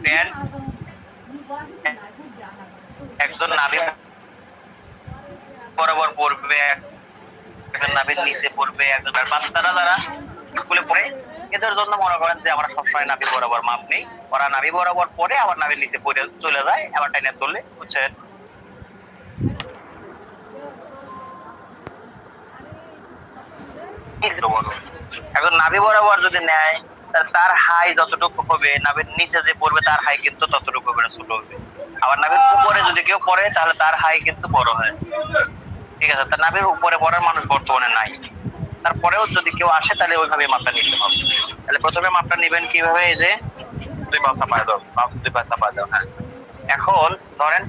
Pant একজন নাভি বরাবর পড়বে, একজন নাভির নিচে পড়বে, একজন বাচ্চারা যারা স্কুলে পড়ে এদের জন্য মনে করেন যে আমরা সবসময় নাভি বরাবর মাপ নেই, ওরা নাভি বরাবর পড়ে আবার নাভির নিচে পড়ে চলে যায়, আবার টাইনে তুললে বুঝছেন। এখন নাভি বরাবর যদি নেয় তার হাই যতটুকু হবে, নাভির নিচে যে পড়বে তার হাই কিন্তু ততটুকু করে ছোট হবে। আবার নাভির উপরে যদি কেউ পড়ে তাহলে তার হাই কিন্তু বড় হয়। ঠিক আছে, তার নাভির উপরে পড়ার মানুষ বর্তমানে নাই, তারপরেও যদি কেউ আসে তাহলে ওইভাবে মাপটা নিতে হবে। তাহলে প্রথমে মাপটা নিবেন কিভাবে, এই যে দুই পা চাপায় দাও, দুই পা চাপায় দাও। হ্যাঁ, এখন ধরেন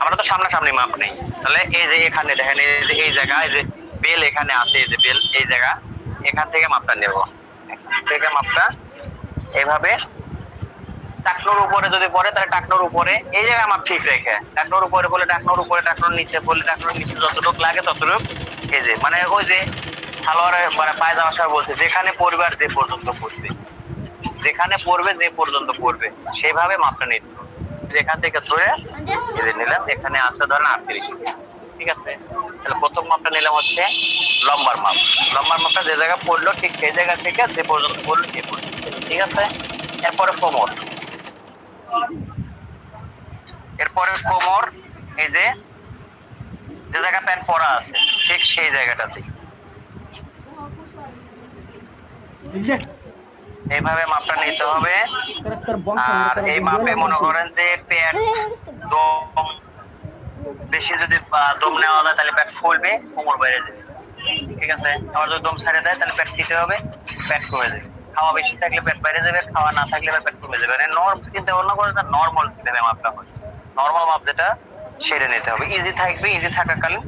আমরা তো সামনাসামনি মাপ নেই, তাহলে এই যে এখানে দেখেন এই জায়গায় যে বেল এখানে আছে, এই যে বেল এই জায়গা, এখান থেকে মাপটা নেব। থেকে মাপটা এইভাবে টাকনোর উপরে যদি পড়ে তাহলে টাকনোর উপরে এই জায়গায় মাপ ঠিক রেখে, টাকনোর উপরে বলে টাকনোর উপরে, টাকনোর নিচে বলে টাকনোর নিচে, যতটুকু লাগে ততটুকু এই যে মানে ওই যে সালোয়ারে মানে পায়জামা সব বলছে যেখানে পড়বে আর যে পর্যন্ত পড়বে, যেখানে পড়বে যে পর্যন্ত পড়বে সেভাবে মাপটা নিতে হবে। যেখান থেকে ধরে নিলাম, এখানে আসতে ধরেন 38, ঠিক আছে। তাহলে প্রথম মাপটা নিলাম হচ্ছে লম্বার মাপ। লম্বার মাপটা যে জায়গা পড়লো ঠিক সেই জায়গা থেকে যে পর্যন্ত পড়লো সেই পর্যন্ত, ঠিক আছে। এরপরে কোমর, এরপরে কোমর এই যে যে জায়গা প্যান্ট পরা আছে ঠিক সেই জায়গাটাতে এইভাবে মাপটা নিতে হবে। আর এই মাপে মনে করেন যে প্যান্ট দম বেশি যদি দম নেওয়া যায় তাহলে প্যান্ট ফুলবে, কোমর বাইরে যাবে, ঠিক আছে। আবার যদি দম ছেড়ে দেয় তাহলে প্যান্ট ছিটে হবে, প্যান্ট কমে যাবে। খাওয়া বেশি থাকলে প্যান্ট বাইরে যাবে, খাওয়া না থাকলে প্যান্ট কমে যাবে। মানে চিন্তা ভাবনা করে নর্মাল কিভাবে মাপটা হয়, নর্মাল মাপ যেটা সেরে নিতে হবে। ইজি থাকবে, ইজি থাকাকালীন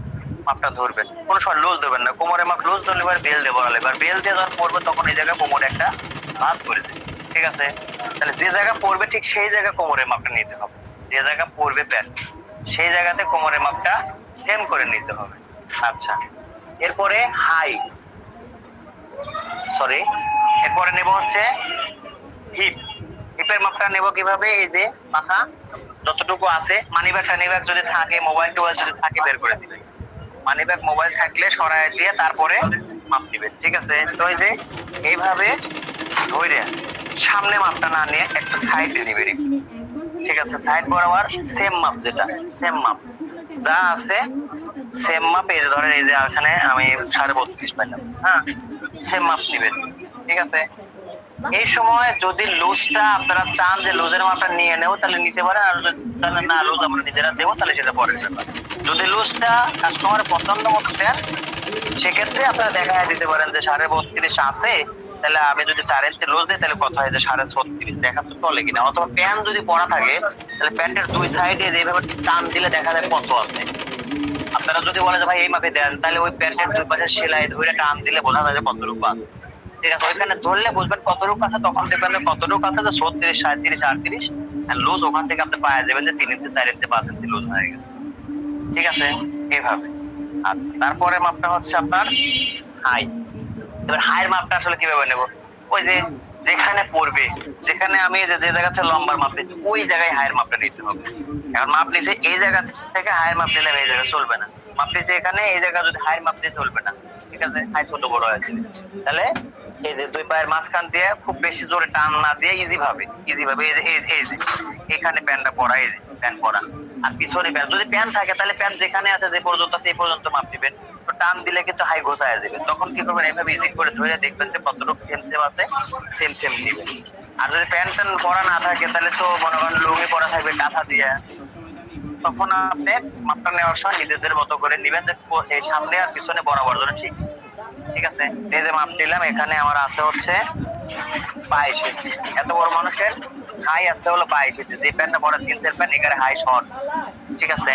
মাপটা ধরবেন, কোনো সময় লুজ দেবেন না। কোমরের মাপ লুজ ধরলে এবার বেল দিয়ে বড়ালে, এবার বেল দিয়ে যখন পড়বে তখন এই জায়গায় কোমরে একটা ভাঁজ করে দেবে, ঠিক আছে। তাহলে যে জায়গা পড়বে ঠিক সেই জায়গা কোমরের মাপটা নিতে হবে, যে জায়গা পড়বে প্যান্ট সেই জায়গাতে কোমরের মাপটা সেম করে নিতে হবে। আচ্ছা, এরপরে হাই সরি এরপরে নেব হচ্ছে হিপ। হিপের মাপটা নেব কিভাবে, এই যে মাথা যতটুকু আছে, মানিব্যাগটা নিব্যাগ যদি থাকে, মোবাইল টোবাইল যদি থাকে বের করে দিবেন, মানিব্যাগ মোবাইল থাকলে সরাই দিয়ে তারপরে মাপ দিবেন, ঠিক আছে। তো এই যে এইভাবে ধরে সামনে মাপটা না নিয়ে একটা সাইডে নিবেন, ঠিক আছে। সাইড বরাবর সেম মাপ, যেটা সেম মাপ যা আছে সেম মাপ, এই যে ধরেন এই যে এখানে আমি 32.5 পাইলাম, হ্যাঁ সেম মাপ নিবেন, ঠিক আছে। এই সময় যদি লুজটা আপনারা চান যে লুজের মাপটা নিয়ে নেব তাহলে নিতে পারেন, আর তাহলে না লুজ আমরা নিজেরা দেবো তাহলে সেটা পরের ব্যাপার। যদি লুজটা কাস্টমারের পছন্দ মতো দেন সেক্ষেত্রে আপনারা দেখা দিতে পারেন যে 32.5 আছে, তাহলে আমি যদি 4 ইঞ্চি লুজ দিই তাহলে কত হয় যে 36.5 দেখা তো চলে কিনা। অথবা প্যান্ট যদি পরা থাকে তাহলে প্যান্টের দুই সাইডে যেভাবে টান দিলে দেখা যায় কত আছে। আপনারা যদি বলেন যে ভাই এই মাপে দেন তাহলে ওই প্যান্টের দুই পাশে সেলাই ধরে টান দিলে বোঝা যায় যে কতটুকু আছে, ঠিক আছে। ওইখানে ধরলে বুঝবেন কতটুকু আছে, তখন দেখবেন যে কতটুকু আছে যে 36, 37, 38 আর লুজ ওখান থেকে আপনি পাওয়া যাবেন যে 3 ইঞ্চি 4 ইঞ্চি 5 ইঞ্চি লুজ হয়ে গেছে, ঠিক আছে এইভাবে। আচ্ছা, তারপরে মাপটা হচ্ছে আপনার হাই। এবার হাইয়ের মাপটা আসলে কিভাবে নেব, ওই যে যেখানে পড়বে, যেখানে আমি যে জায়গা থেকে লম্বার মাপ নিচ্ছি ওই জায়গায় হাইয়ের মাপটা নিতে হবে। এখন মাপ নিছে এই জায়গা থেকে হাইয়ের মাপ নিলে এই জায়গা চলবে না, মাপ নিছে এখানে এই জায়গা যদি হাইয়ের মাপ দিয়ে চলবে না, ঠিক আছে। হাই ছোট বড় আছে, তাহলে এই যে দুই পায়ের মাঝখান দিয়ে খুব বেশি জোরে টান না দিয়ে ইজি ভাবে এই যে এখানে প্যান্টটা পরা, এই যে প্যান্ট পরা, আর পিছনে প্যান্ট যদি প্যান্ট থাকে তাহলে প্যান্ট যেখানে আছে যে পর্যন্ত সেই পর্যন্ত মাপ দিবেন। তো টান দিলে কিন্তু হাই ঘোষায় যাবে, তখন কি করবেন এইভাবে ইজি করে ধরে দেখবেন যে কতটুকু সেম সেম আছে, সেম সেম দিবেন। আর যদি প্যান্ট পরা না থাকে তাহলে তো মনে করেন লুঙ্গি পরা থাকবে কাঁথা দিয়ে, তখন আপনি মাপটা নেওয়ার সময় নিজেদের মতো করে নিবেন যে এই সামনে আর পিছনে বরাবর জন্য ঠিক, ঠিক আছে। এই যে মাপ নিলাম, এখানে আমার আছে হচ্ছে 22 ইঞ্চি, এত বড় মানুষের হাই আসতে হলো 22 ইঞ্চি। যে প্যান্টটা পরা জিন্সের প্যান্ট এখানে হাই শর্ট, ঠিক আছে।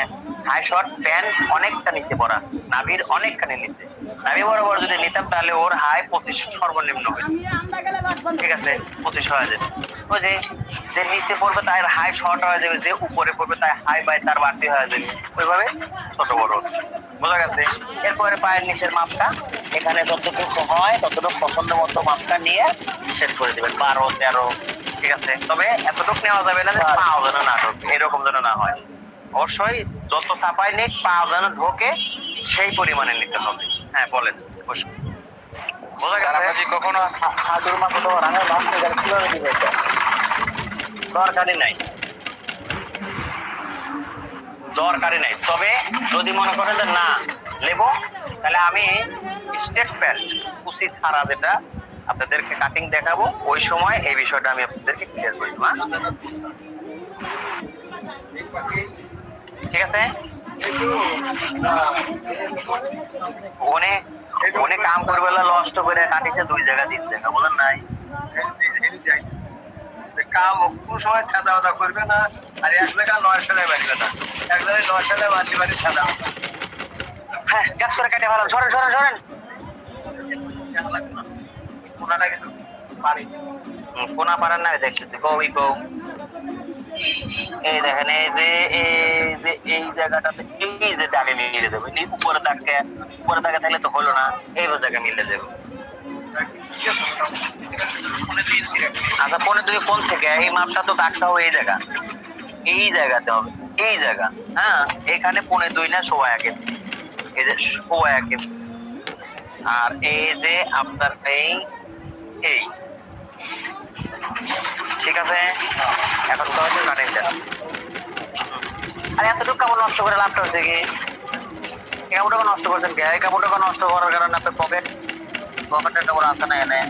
হাই শর্ট প্যান্ট অনেকটা নিচে পড়া, নাভির অনেকখানি নিচে, নাভি বরাবর যদি নিতাম তাহলে ওর হাই 25 সর্বনিম্ন হইত, ঠিক আছে 25 হয়ে যাবে। ওই যে যে নিচে পড়বে তার হাই শর্ট হয়ে যাবে, যে উপরে পড়বে তার হাই বাই তার বাড়তি হয়ে যাবে, ওইভাবে ছোট বড়, বোঝা গেছে। এরপরে পায়ের নিচের মাপটা এখানে যতটুকু হয় ততটুকু পছন্দ মতো মাপটা নিয়ে সেট করে দিবেন, 12, 13, ঠিক আছে, তবে এতটুকু নেওয়া যাবে না যে পাও যেন না ঢোকে, এরকম যেন না হয়। অবশ্যই যত চাপাই নেই পাও যেন ঢোকে সেই পরিমাণে নিতে হবে। হ্যাঁ বলেন, বোঝা গেছে? কখনো হাঁটুর মাথা তো রাঙায় বাঁচতে গেলে কিভাবে দিবে? দরকারই নাই, দরকারই নাই। তবে যদি মনে করেন যে না নেবো, তাহলে আমি স্টেট প্যান্ট কুচি ছাড়া যেটা আপনাদেরকে কাটিং দেখাবো, ওই সময় এই বিষয়টা আমি আপনাদেরকে ক্লিয়ার করে দেবো। ঠিক আছে, ওনে ওনে কাম করবে লষ্ট করে কাটিছে 2 জায়গা 3 জায়গা, বলেন নাই কাম কোন সময় সাদা সাদা করবে না, আর এক জায়গা 9 সালে বাঁধবে না, এক জায়গায় 9 সালে বাঁধি বাঁধি সাদা। হ্যাঁ গ্যাস করে কেটে ভালো, ধরেন ধরেন ধরেন কোনাটা কিন্তু পারি, কোনা পারেন না দেখতেছি। কই কো এই দেখেন, এই জায়গাটাতে এই যে দাগে মিলে যাবে, উপরে দাগে থাকলে তো হলো না, এই জায়গায় মিলে যাবে। আচ্ছা 2.5 কোণ থেকে এই মাপটা তো দাগটা হবে এই জায়গাতে হবে, এই জায়গা। হ্যাঁ এখানে 2.5 না 1.5 ইঞ্চি, এই যে 1.5 ইঞ্চি। আর এই যে আপনার এই ঠিক আছে, এখন তো হচ্ছে কাটিং দেন। আর এতটুকু কাপড় নষ্ট করে লাভটা হচ্ছে কি? এই কাপড়টা নষ্ট করছেন কে? এই কাপড়টা নষ্ট করার কারণে আপনার পকেটের কাপড় আছে না, এনে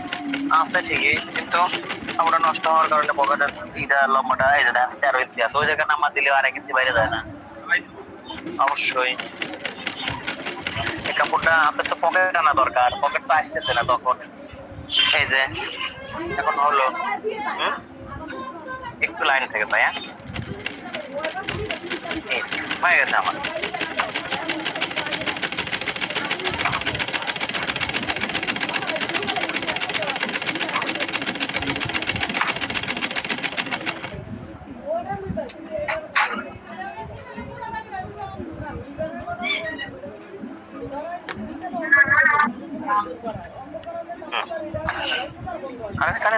আছে ঠিকই, কিন্তু কাপড়টা নষ্ট হওয়ার কারণে পকেটের ইটা লম্বাটা এই যে 4 ইঞ্চি আছে, ওই জায়গায় নাম্বার দিলে 1.5 ইঞ্চি বাইরে যায় না। অবশ্যই এই কাপড়টা আপনার তো পকেট আনা দরকার, পকেট তো আসতেছে না তখন। এই যে এখন হলো একটু লাইন থেকে ভাই, হ্যাঁ হয়ে গেছে আমার।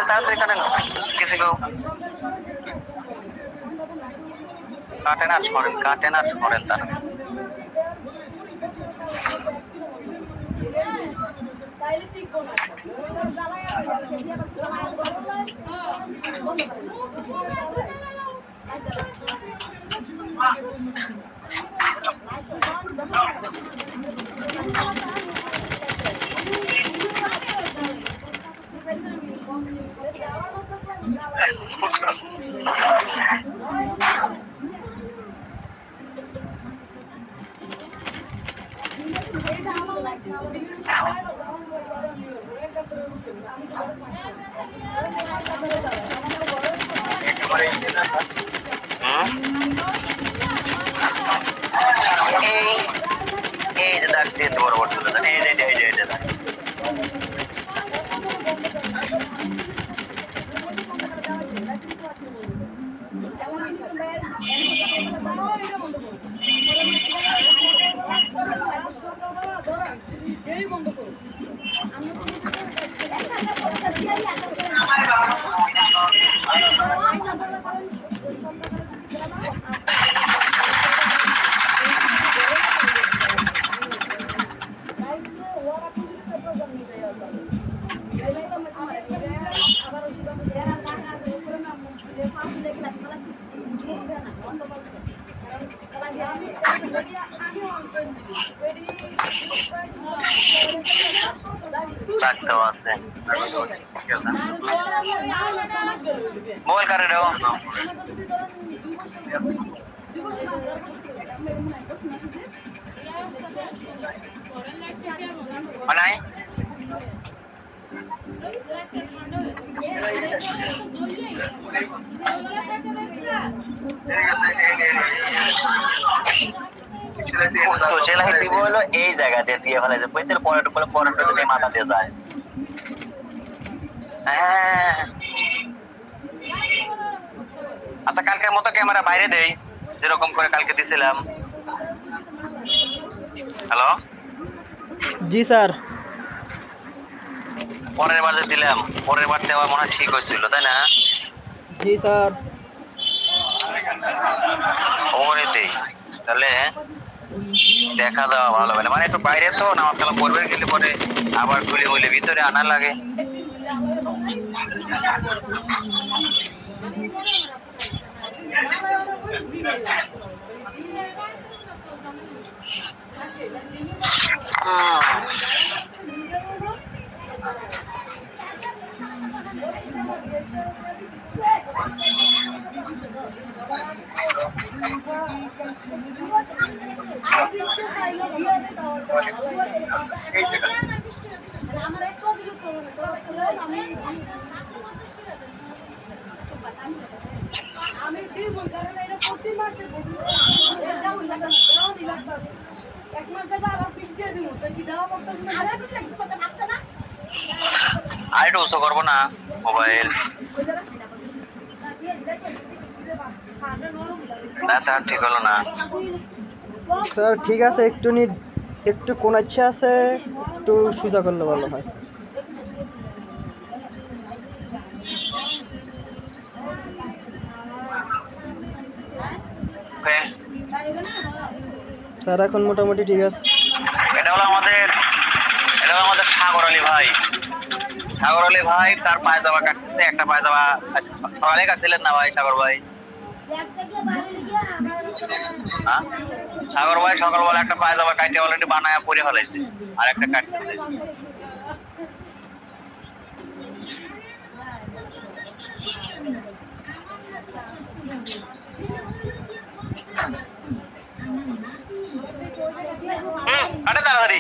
তাড়াতাড়ি কাটেন, কিছু কেউ কাটেন আর করেন তারা। এই যে দাগ দিয়ে বরাবর চলে যান, এই যে দাগ। মোবাইল কারে দাও নাই সেলাই দিব হলো এই জায়গাতে দিয়ে ফেলে যে বইতের পরের উপরে পরেরটা যদি মাথা দিয়ে যায়। হ্যাঁ আচ্ছা কালকের মতো ক্যামেরা বাইরে দেই যেরকম করে কালকে দিছিলাম। হ্যালো জি স্যার, পরের বার যে দিলাম পরের বার দেওয়া মনে হয় ঠিক হয়েছিল তাই না? জি স্যার। ওমনিতেই তাহলে দেখা দেওয়া ভালো হবে না, মানে একটু বাইরে তো নামাজ কালাম পড়বে গেলে পরে আবার খুলে মুলে ভিতরে আনা লাগে। আমি দিব কারণ এটা প্রতি মাসে এক মাস দেবো আবার বৃষ্টি দিব তো কি দেওয়া করতেছে না আরে কিছু একটু কথা লাগছে না আর একটু উঁচু করবো না মোবাইল? না স্যার ঠিক হলো না। স্যার ঠিক আছে, একটু কোন ইচ্ছা আছে, একটু সোজা করলে ভালো হয়। ওকে, স্যার এখন মোটামুটি ঠিক আছে। এটা হলো আমাদের সাগর আলী ভাই। সাগর আলী ভাই তার পায়জামা কাটতেছে, একটা পায়জামা সকালে কাটছিলেন না ভাই সাগর ভাই? হ্যাঁ? সাগর ভাই সকালবেলা একটা পায়জামা কাটে অলরেডি বানায় পরে ফেলাইছে, আর একটা কাটতেছে। কাটে তাড়াতাড়ি।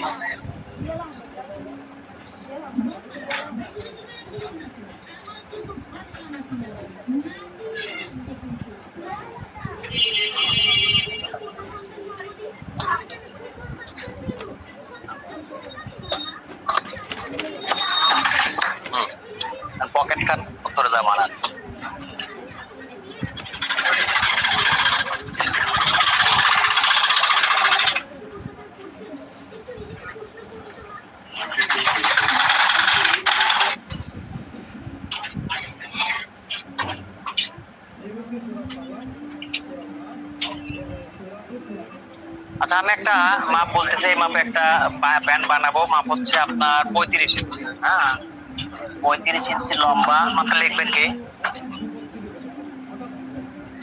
পকেট কাট করে যা বানান। আচ্ছা, আমি একটা মাপ বলতেছি, এই মাপে একটা প্যান্ট বানাবো। মাপ হচ্ছে আপনার 35 ইঞ্চি। হ্যাঁ, 35 ইঞ্চি লম্বা। মাপটা লিখবেন কি?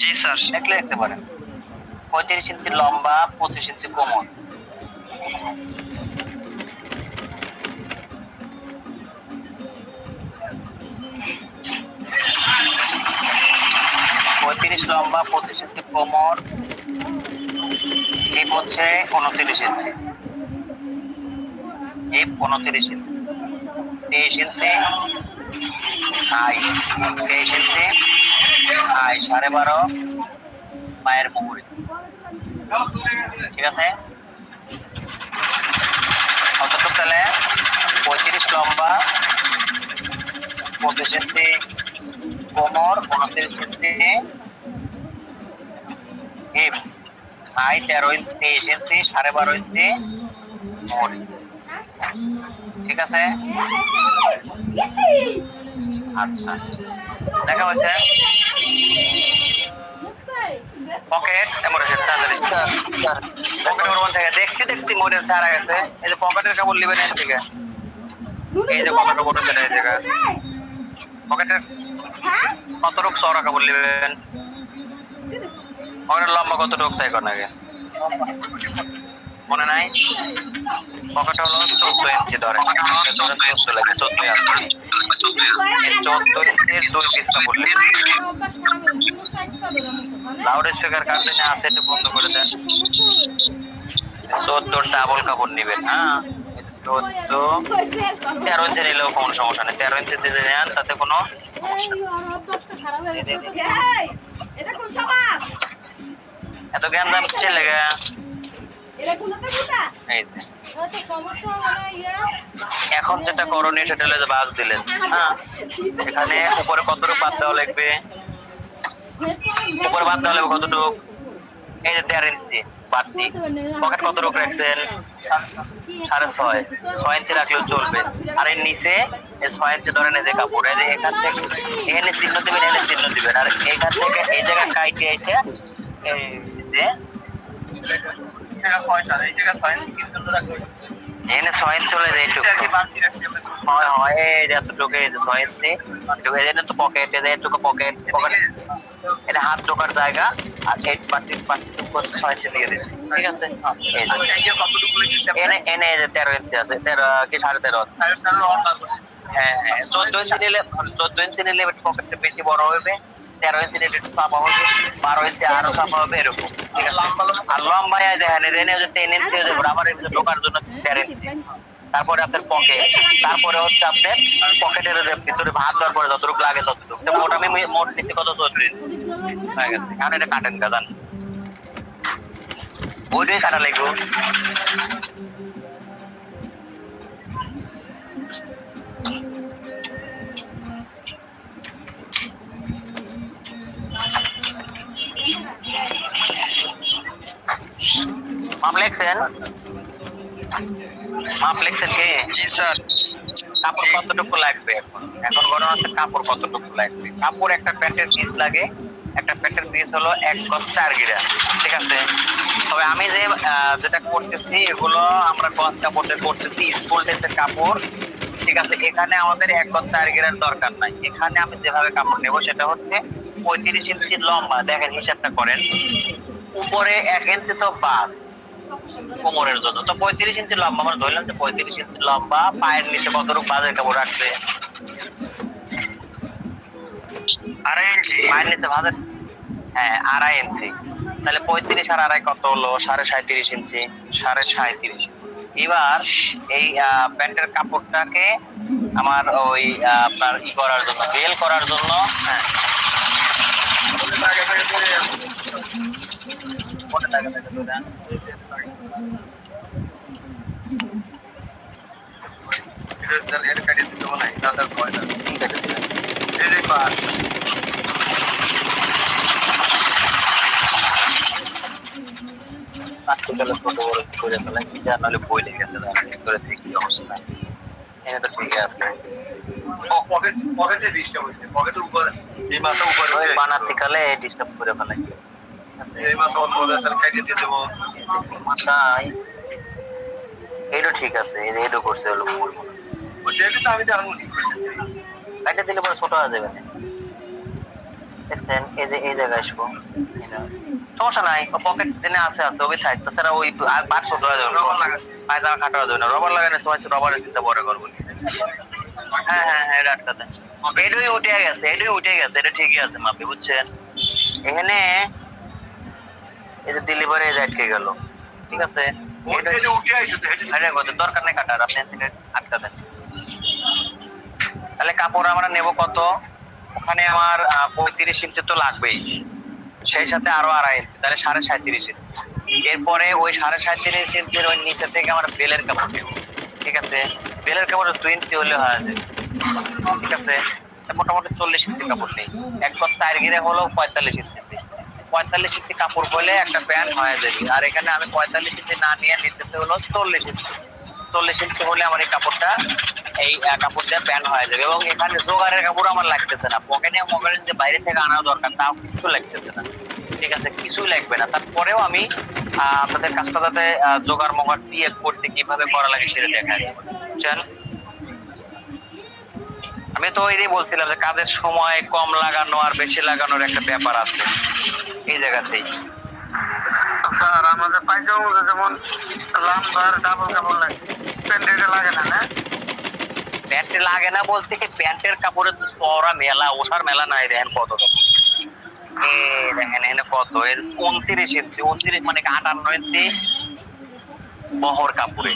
জি স্যার, লিখলে লিখতে পারেন। 35 ইঞ্চি লম্বা, 25 ইঞ্চি কোমর। পঁয়ত্রিশ লম্বা, 25 ইঞ্চি কোমর, হিপ হচ্ছে 29 ইঞ্চি। হিপ 29 ইঞ্চি, 23 ইঞ্চি হাই, 23 ইঞ্চি হাই, 12.5 পায়ের মুহুরি। ঠিক আছে? কতটুকু তাহলে? 35 লম্বা, 25 ইঞ্চি কোমর, 29 ইঞ্চি হিপ, হাই 13 ইঞ্চি, 23 ইঞ্চি, 12.5 ইঞ্চি মুহুরি। ঠিক আছে? আচ্ছা, দেখা হয়েছে? পকেট এমন আছে তাড়াতাড়ি। পকেটের ওর থেকে দেখছি মোড়ের ছাড়া গেছে। এই যে পকেটের কাপড় নিবেন এর থেকে। এই যে পকেটের কাপড় আছে এই জায়গা। পকেটের কতটুকু চওড়া কাপড় নিবেন? পকেটের লম্বা কতটুকু তাই কোন আগে মনে নাই? পকেট হলো 14 ইঞ্চি ধরেন। 14 লাগে, 14 আছে। 14 ইঞ্চির 2 পিস কাপড় নিবেন। লাউড স্পিকার কার জন্য আছে একটু বন্ধ করে দেন। 14 ডাবল কাপড় নিবেন। হ্যাঁ, 13 ইঞ্চি নিলেও কোনো সমস্যা নেই। 13 ইঞ্চি দিলে নেন, তাতে কোনো এত জ্ঞান দাম কিসের লেগে? এই যে এখন যেটা করণীয় সেটা হলো যে বাস দিলেন। হ্যাঁ, এখানে উপরে কতটুকু বাদ দেওয়া লাগবে? উপরে বাদ দেওয়া লাগবে কতটুকু? এই যে 13 ইঞ্চি। বাড়তি। পকেট কত রূপ রাখছেন? 6.5, 6 ইঞ্চি রাখলেও চলবে। আর এর নিচে 6 ইঞ্চি ধরেন এই যে কাপড়, এই যে এখান থেকে এখানে চিহ্ন দিবেন, এখানে চিহ্ন দিবেন, আর এখান থেকে এই জায়গায় কাইটে এসে এই যে এখানে 6 ইঞ্চি চলে যায় এইটুকু। হয় এই যে এতটুকু, এই যে 6 ইঞ্চি এখানে তো পকেট, এই যে এটুকু পকেট, এটা হাত ঢোকার জায়গা। আর 8 পার্সেন্ট 6 ইঞ্চি দিয়ে দিচ্ছি, ঠিক আছে? এনে এনে এই যে 13 ইঞ্চি আছে, 13 কি 13.5 আছে। হ্যাঁ হ্যাঁ, 14 ইঞ্চি নিলে 14 ইঞ্চি নিলে পকেটটা বেশি বড় হবে, 13 ইঞ্চি নিলে একটু চাপা হবে, 12 ইঞ্চি আরো চাপা হবে, এরকম, ঠিক আছে? আর লম্বায় দেখেন এনে যে 10 ইঞ্চি হয়ে যাবে, আবার এর ঢোকার জন্য 13 ইঞ্চি। তারপরে আপনার পকেট, তারপরে হচ্ছে আপনার পকেটের ভিতরে ভাত দেওয়ার পরে যতটুকু লাগে ততটুকু। তো মোট আমি মোট নিচে কত 14 ইঞ্চি হয়ে গেছে। এখন এটা কাটেন গাজান, ওইটাই কাটা লাগবে। মাপ লিখছেন? মাপ লিখছেন কি? জি স্যার। কাপড় কতটুকু লাগবে এখন? এখন গণনা হচ্ছে কাপড় কতটুকু লাগবে। কাপড় একটা প্যান্টের পিস লাগে, একটা প্যান্টের পিস হলো 1 গজ 4 গিরা, ঠিক আছে? তবে আমি যে যেটা করতেছি এগুলো আমরা গজ কাপড়ে করতেছি, স্কুল ড্রেসের কাপড়, ঠিক আছে? এখানে আমাদের 1 গজ 4 গিরার দরকার নাই। এখানে আমি যেভাবে কাপড় নেব সেটা হচ্ছে 35 ইঞ্চি লম্বা, দেখেন হিসাবটা করেন, উপরে 1 ইঞ্চি তো বাদ কোমরের জন্য, তো 35 ইঞ্চি লম্বা আমরা ধরলাম যে 35 ইঞ্চি লম্বা। পায়ের নিচে কতটুকু বাজের কাপড় রাখবে? 2.5 ইঞ্চি। পায়ের নিচে বাজের, হ্যাঁ 2.5 ইঞ্চি। তাহলে 35 আর 2.5 কত হলো? 37.5 ইঞ্চি, 37.5। এবার এই প্যান্টের কাপড়টাকে আমার ওই আপনার করার জন্য, বেল করার জন্য, হ্যাঁ ছোট বড় করে ফেলা, নাহলে বই লেগে গেছে করে দেখি অবস্থা। এখানে তো ঠিক আছে, বানাতে কালে ডিস্টার্ব করে ফেলাইছে। এইটা ঠিক আছে, এই যে এটা করছে হলো কাটে দিলে পরে ছোট হয়ে যাবে না। এই যে এই জায়গায় আসবো, সমস্যা নাই, পকেট জেনে আছে আছে ওই সাইড, তাছাড়া ওই পাঁচ ছোট হয়ে যাবে, পায়জামা খাটা হয়ে যাবে না। রবার লাগানো সময় রবারের চিন্তা পরে করবো। হ্যাঁ হ্যাঁ হ্যাঁ, এটা আটকাতে এটাই উঠে গেছে, এটাই উঠে গেছে, এটা ঠিকই আছে মাপে, বুঝছেন? এখানে এই যে দিল্লি পরে এই যে আটকে গেল, ঠিক আছে? দরকার নেই কাটার, আপনি আটকা দেন। তাহলে কাপড় আমরা নেব কত? ওখানে আমার 35 ইঞ্চি তো লাগবেই, সেই সাথে আরো 2.5 ইঞ্চি, তাহলে 37.5 ইঞ্চি। এরপরে ওই 37.5 ইঞ্চির ওই নিচে থেকে আমরা বেলের কাপড় নেব, ঠিক আছে? বেলের কাপড় 2 ইঞ্চি হলে হয়ে যাবে, ঠিক আছে? মোটামুটি 40 ইঞ্চি কাপড় নেই, 1 গজ 4 গিরা হলো 45 ইঞ্চি। 45 ইঞ্চি কাপড় বলে একটা প্যান্ট হয়ে যাবে। আর এখানে আমি 45 ইঞ্চি না নিয়ে নিতেছে হলো 40 ইঞ্চি। 40 ইঞ্চি হলে আমার এই কাপড়টা, এই কাপড় দিয়ে প্যান্ট হয়ে যাবে। এবং এখানে জোগাড়ের কাপড় আমার লাগতেছে না, পকেটে মগের যে বাইরে থেকে আনা দরকার তাও কিছু লাগতেছে না, ঠিক আছে? কিছুই লাগবে না। তারপরেও আমি আপনাদের কাজটা যাতে জোগাড় মগাড় দিয়ে করতে কিভাবে করা লাগে সেটা দেখাই, বুঝছেন? আমি তো এটাই বলছিলাম যে কাজের সময় কম লাগানো আর বেশি লাগানোর একটা ব্যাপার আছে এই জায়গাতেই। স্যার আমাদের পায়জামার মধ্যে যেমন লাম্বার ডাবল কাপড় লাগে, প্যান্টে লাগে না? না প্যান্টে লাগে না বলতে কি, প্যান্টের কাপড়ে তো পরা মেলা, ওঠার মেলা নাই। দেখেন কত কাপড়, দেখেন এখানে কত, 29 ইঞ্চি, 29 মানে 58 ইঞ্চি বহর কাপড়ে।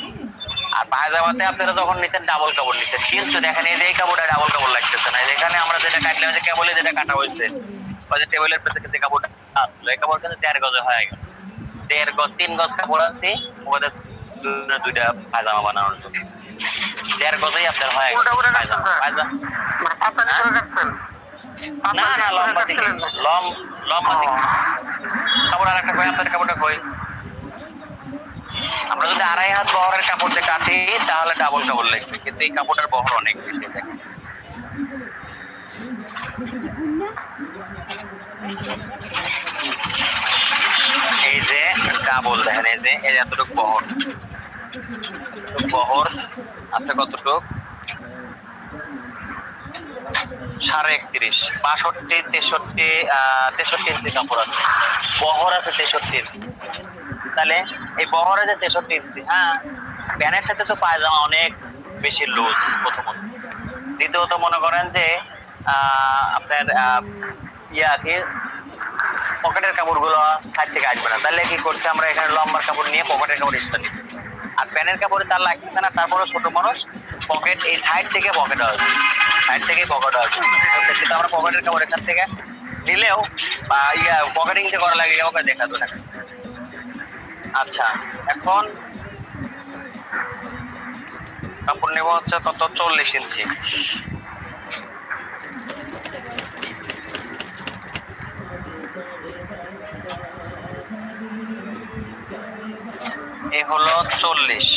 আর পায়জামাতে আপনারা যখন নিচ্ছেন ডাবল কাপড় নিচ্ছেন, কিন্তু দেখেন এই যে এই কাপড়টা ডাবল কাপড় লাগতেছে না। এখানে আমরা যেটা কাটলাম, যে কেবলে যেটা কাটা হয়েছে ওই যে টেবিলের পেছনে যে কাপড়টা আসলো, এই কাপড় কিন্তু 1.5 গজে হয়ে গেল। 1.5 গজ 3 গজ কাপড় আছে ওদের দুইটা পায়জামা বানানোর জন্য। 1.5 গজেই আপনার হয়ে গেল পায়জামা। না না, লম্বা দিকে, লম্বা দিকে কাপড়। আর একটা কই আপনার কাপড়টা কই? আমরা যদি 2.5 হাত বহরের কাপড় দিয়ে কাটি তাহলে ডাবল কাপড় লাগবে, কিন্তু এই কাপড়টার বহর অনেক বেশি। দেখেন এই যে ডাবল, দেখেন এই যে এতটুকু বহর, বহর আছে কতটুক 31.5, 62, 63 ইঞ্চি কাপড় আছে, বহর আছে 63 ইঞ্চি। তাহলে এই বহর আছে 63 ইঞ্চি। হ্যাঁ, প্যান্টের সাথে তো পায়জামা অনেক বেশি লুজ প্রথমত। দ্বিতীয়ত মনে করেন যে আপনার কি পকেটের কাপড়গুলো সাইড থেকে আসবে না, তাহলে কি করছে আমরা এখানে লম্বার কাপড় নিয়ে পকেটের কাপড় এক্সট্রা নিচ্ছি। আর প্যানের কাপড়ে তার লাগছে না, তারপরে ছোট মানুষ পকেট এই সাইড থেকে পকেট আসবে, সাইড থেকে পকেট আসবে, কিন্তু আমরা পকেটের কাপড় এখান থেকে নিলেও বা পকেটিং যে করা লাগে ওকে দেখাতো না। আচ্ছা, এখন কাপড় নেব হচ্ছে কত 40 ইঞ্চি। এ হলো 40।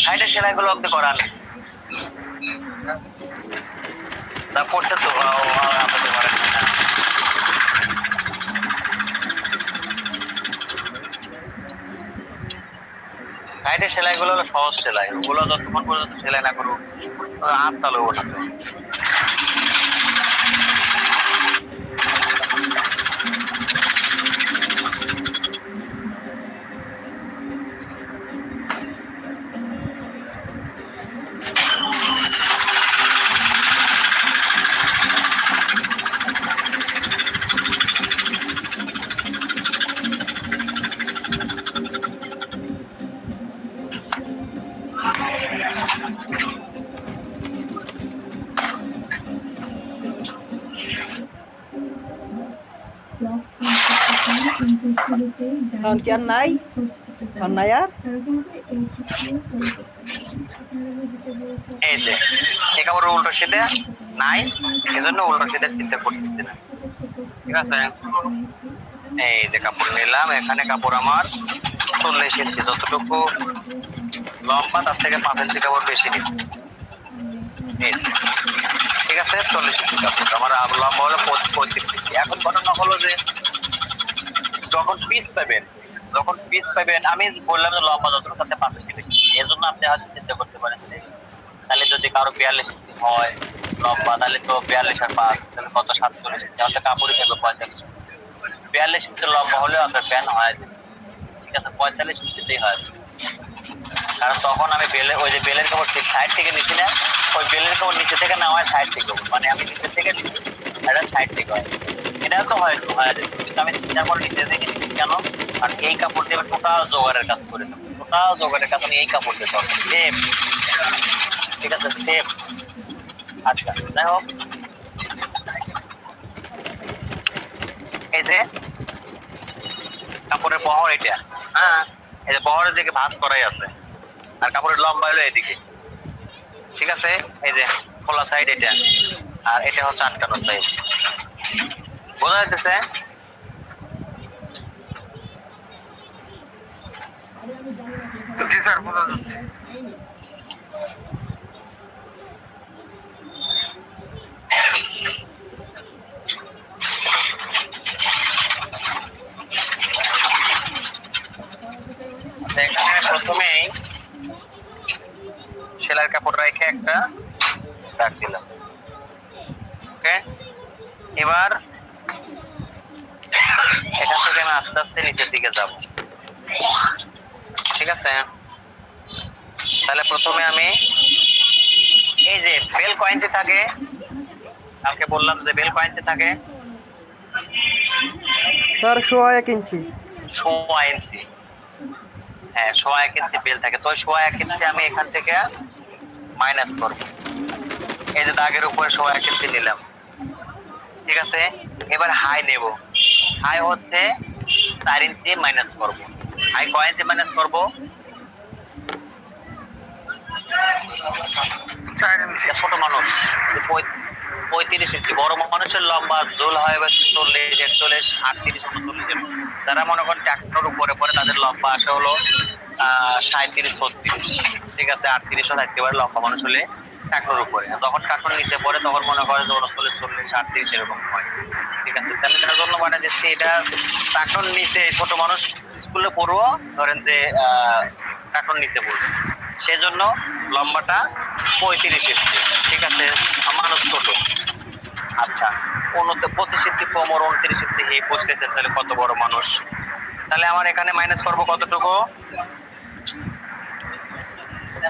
সাইডের সেলাইগুলো অব্দি করা নেই, তা করতে তো আপনি পারেন না। সাইডের সেলাইগুলো হলো সহজ সেলাই, ওগুলো যতক্ষণ পর্যন্ত সেলাই না করবো হাত চালু হবো না। সাউন্ড কি আর নাই? সাউন্ড নাই আর? এই যে এই কাপড়ের উল্টো সিধে নাই, সেজন্য উল্টো সিধে চিন্তা করতেছি না। ঠিক আছে, এই যে কাপড় নিলাম, এখানে কাপড় আমার 40 ইঞ্চি, যতটুকু লম্বা তার থেকে 5 ইঞ্চি কাপড় বেশি নিচ্ছি। ঠিক আছে, 40 ইঞ্চি কাপড় আমার লম্বা হলো 35 ইঞ্চি। এখন ঘটনা হলো যে যখন পিস পাবেন আমি বললাম যে লম্বা যতটুকু তাতে 5 ইঞ্চি বেশি, এর জন্য আপনি হয়তো চিন্তা করতে পারেন তাহলে যদি কারো 42 ইঞ্চি হয় লম্বা, তাহলে তো 42 আর 5 তাহলে কত 47 ইঞ্চি, তাহলে কাপড়ই থাকবে 45। 42 ইঞ্চি লম্বা হলেও আপনার প্যান্ট হয়, ঠিক আছে 45 ইঞ্চিতেই হয়। কারণ তখন আমি ওই যে বেলের কাপড় ঠিক সাইড থেকে নিচ্ছি না, ওই বেলের কাপড় নিচে থেকে না হয় সাইড থেকে, মানে আমি নিচে থেকে নিচ্ছি এটা সাইড থেকে হয়, এটা তো হয় কিন্তু আমি তারপর নিচে থেকে নিচ্ছি কেন? আর এই কাপড় দিয়ে টোটাল জোগাড়ের কাজ করে দেবো, টোটাল জোগাড়ের কাজ আমি এই কাপড় দিয়ে করবো সেম। ঠিক আছে, সেম। আচ্ছা, যাই হোক, এই যে কাপড়ের বহর এটা, হ্যাঁ এই যে বহরের দিকে ভাঁজ করাই আছে, আর কাপড়ের লম্বা হলো এদিকে। ঠিক আছে, এই যে খোলা সাইড এটা, আর এটা হচ্ছে আটকানো সাইড। বোঝা যাচ্ছে? জি স্যার, বোঝা যাচ্ছে। এখানে প্রথমেই সেলাইয়ের কাপড় রেখে একটা দাগ দিলাম। ওকে, এবার এখান থেকে আমি আস্তে আস্তে নিচের দিকে যাব। ঠিক আছে, তাহলে প্রথমে আমি এই যে বেল কয় ইঞ্চি থাকে, কালকে বললাম যে বেল কয় ইঞ্চি থাকে? স্যার 1.5 ইঞ্চি। 1.5 ইঞ্চি, হ্যাঁ 1.5 ইঞ্চি বেল থাকে, তো 1.5 ইঞ্চি আমি এখান থেকে মাইনাস করব। এই যে দাগের উপরে 1.5 ইঞ্চি নিলাম। ঠিক আছে, এবার হাই নেব, হাই হচ্ছে 4 ইঞ্চি মাইনাস করব। হাই কয় ইঞ্চি মাইনাস করব? 4 ইঞ্চি। ছোট মানুষ 35 ইঞ্চি, বড় মানুষের লম্বা ঝোল হয় 40, 41, 38, 39 এরকম। যারা মনে করেন ট্রাক্টর উপরে পরে তাদের লম্বা আসে হলো 37, 36, ঠিক আছে, 38ও থাকতে পারে লম্বা মানুষ হলে ট্রাক্টর উপরে। যখন ট্রাক্টর নিচে পড়ে তখন মনে করে যে 39, 40, 38 এরকম হয়, ঠিক আছে। তাহলে তার জন্য মানে দিচ্ছি এটা ট্রাক্টর নিচে ছোট মানুষ স্কুলে পড়বো, ধরেন যে ট্রাক্টর নিচে পড়বে, সেজন্য লম্বাটা 35 ইঞ্চি, ঠিক আছে, মানুষ ছোট। আচ্ছা, 25 ইঞ্চি কোমর, 29 ইঞ্চি হিপ, বুঝতেছেন তাহলে কত বড় মানুষ। তাহলে আমার এখানে মাইনাস করব কতটুকু?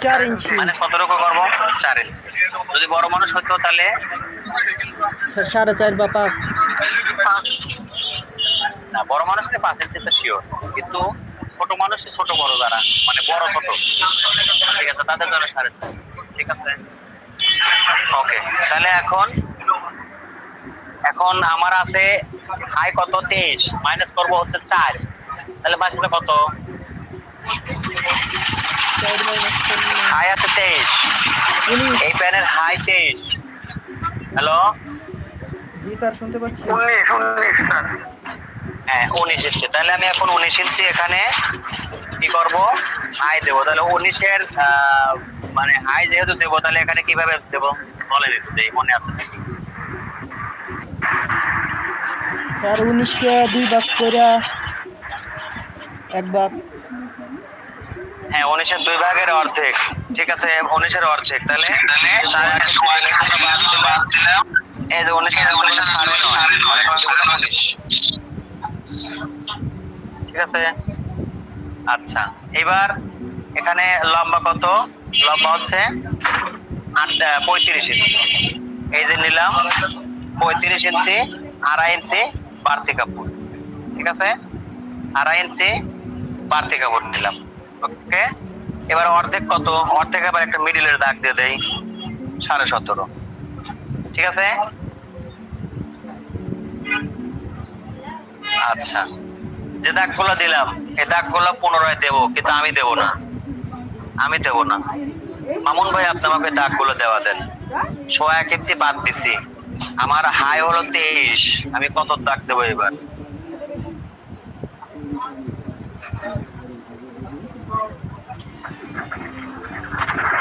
4 ইঞ্চি। মাইনাস কতটুকু করব? 4 ইঞ্চি। যদি বড় মানুষ হতো তাহলে স্যার 4.5 বা 5। না, বড় মানুষ হলে 5 ইঞ্চি তো শিওর, কিন্তু ছোট মানুষ ছোট বড় যারা মানে বড় ছোট, ঠিক আছে, তাদের জন্য 4.5, ঠিক আছে। ওকে, তাহলে এখন আমার আছে হাই কত? 23, মাইনাস করব হচ্ছে 4, তাহলে বাঁচবে কত? 4 মাইনাস করলে হাই আছে 23, 19। এই প্যানের হাই 23। হ্যালো, জি স্যার শুনতে পাচ্ছি। 19 স্যার। হ্যাঁ 19 ইঞ্চি। তাহলে আমি এখন 19 ইঞ্চি এখানে কি করব? হাই দেবো। তাহলে 19-এর মানে হাই যেহেতু দেবো, তাহলে এখানে কিভাবে দেবো বলে দিতে দেই, মনে আছে নাকি? স্যার 19 কে 2 ভাগ কইরা 1 ভাগ। হ্যাঁ 19-এর 2 ভাগের অর্ধেক, ঠিক আছে, 19-এর অর্ধেক। তাহলে 4 বাদ দিলাম, এই যে 19-এর 19, ঠিক আছে। আচ্ছা, এবার এখানে লম্বা কত? লম্বা হচ্ছে 35 ইঞ্চি। এই যে নিলাম 35 ইঞ্চি, 2.5 ইঞ্চি বাড়তি কাপড়, ঠিক আছে, 2.5 ইঞ্চি বাড়তি কাপড় নিলাম। ওকে, এবার অর্ধেক কত? অর্ধেক আবার একটা মিডিলের দাগ দিয়ে দেই, 17.5, ঠিক আছে। আচ্ছা, যে দাগগুলো দিলাম এই দাগগুলো পুনরায় দেবো, কিন্তু আমি দেবো না, মামুন ভাই আপনি আমাকে দাগগুলো দেওয়া দেন। 1 ইঞ্চি বাদ দিছি, আমার হাই হলো 23, আমি কত দাগ দেবো এবার?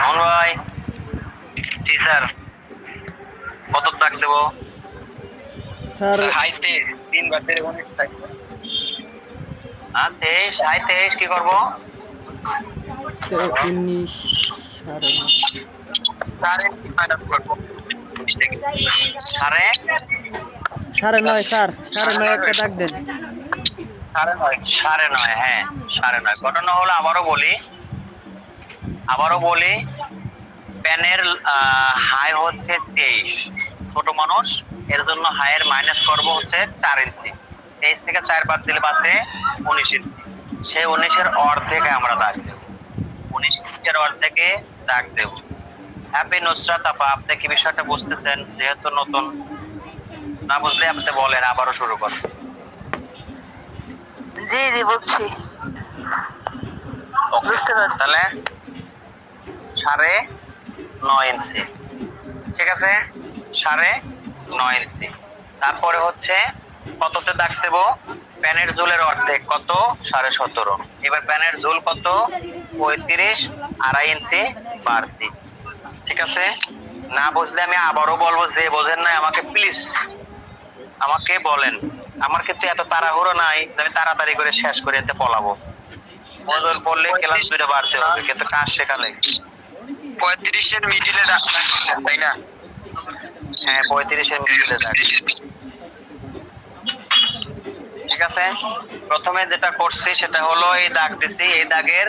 মামুন ভাই, জি স্যার, কত দাগ দেবো? স্যার হাইতে 3 বার দিলে অনেক থাকবে। 23, হাই 23 কি করব? 19 সাড়ে মাইনাস করব, সাড়ে 9.5 স্যার 9.5 একটা দাগ দেন। 9.5, হ্যাঁ 9.5। ঘটনা হলো আবারও বলি প্যানের হাই হচ্ছে 23, ছোট মানুষ, এর জন্য হাইয়ের মাইনাস করব হচ্ছে 4 ইঞ্চি। 23 থেকে 4 বাদ দিলে বাঁচে 19 ইঞ্চি। সেই 19-এর অর্ধেকে আমরা দাগ দেব, 19 ইঞ্চের অর্ধেকে দাগ দেব। হ্যাপি নুসরাত আপা, আপনি কি বিষয়টা বুঝতেছেন? যেহেতু নতুন, না বুঝলে আপনি বলেন, আবারও শুরু করুন। জি জি বুঝছি। বুঝতে পারছি। তাহলে 9.5 ইঞ্চি, ঠিক আছে, 9.5 ইঞ্চি। তারপরে হচ্ছে কততে দাগ দেবো? প্যানের ঝুলের অর্ধেক কত? 17.5। এবার প্যানের ঝুল কত? 35, 2.5 ইঞ্চি বাড়তি, ঠিক আছে। না বুঝলে আমি আবারও বলবো, যে বোঝেন না আমাকে প্লিজ আমাকে বলেন। আমার কিন্তু এত তাড়াহুড়ো নাই যে আমি তাড়াতাড়ি করে শেষ করে এতে পলাবো। মজুর পড়লে ক্লাস 2টা বাড়তে হবে, কিন্তু কাজ শেখালে 35-এর মিডিলে রাখলেন, তাই না? হ্যাঁ 35-এর মিডিলে দাগ, ঠিক আছে। প্রথমে যেটা করছি সেটা হলো এই দাগ দিছি, এই দাগের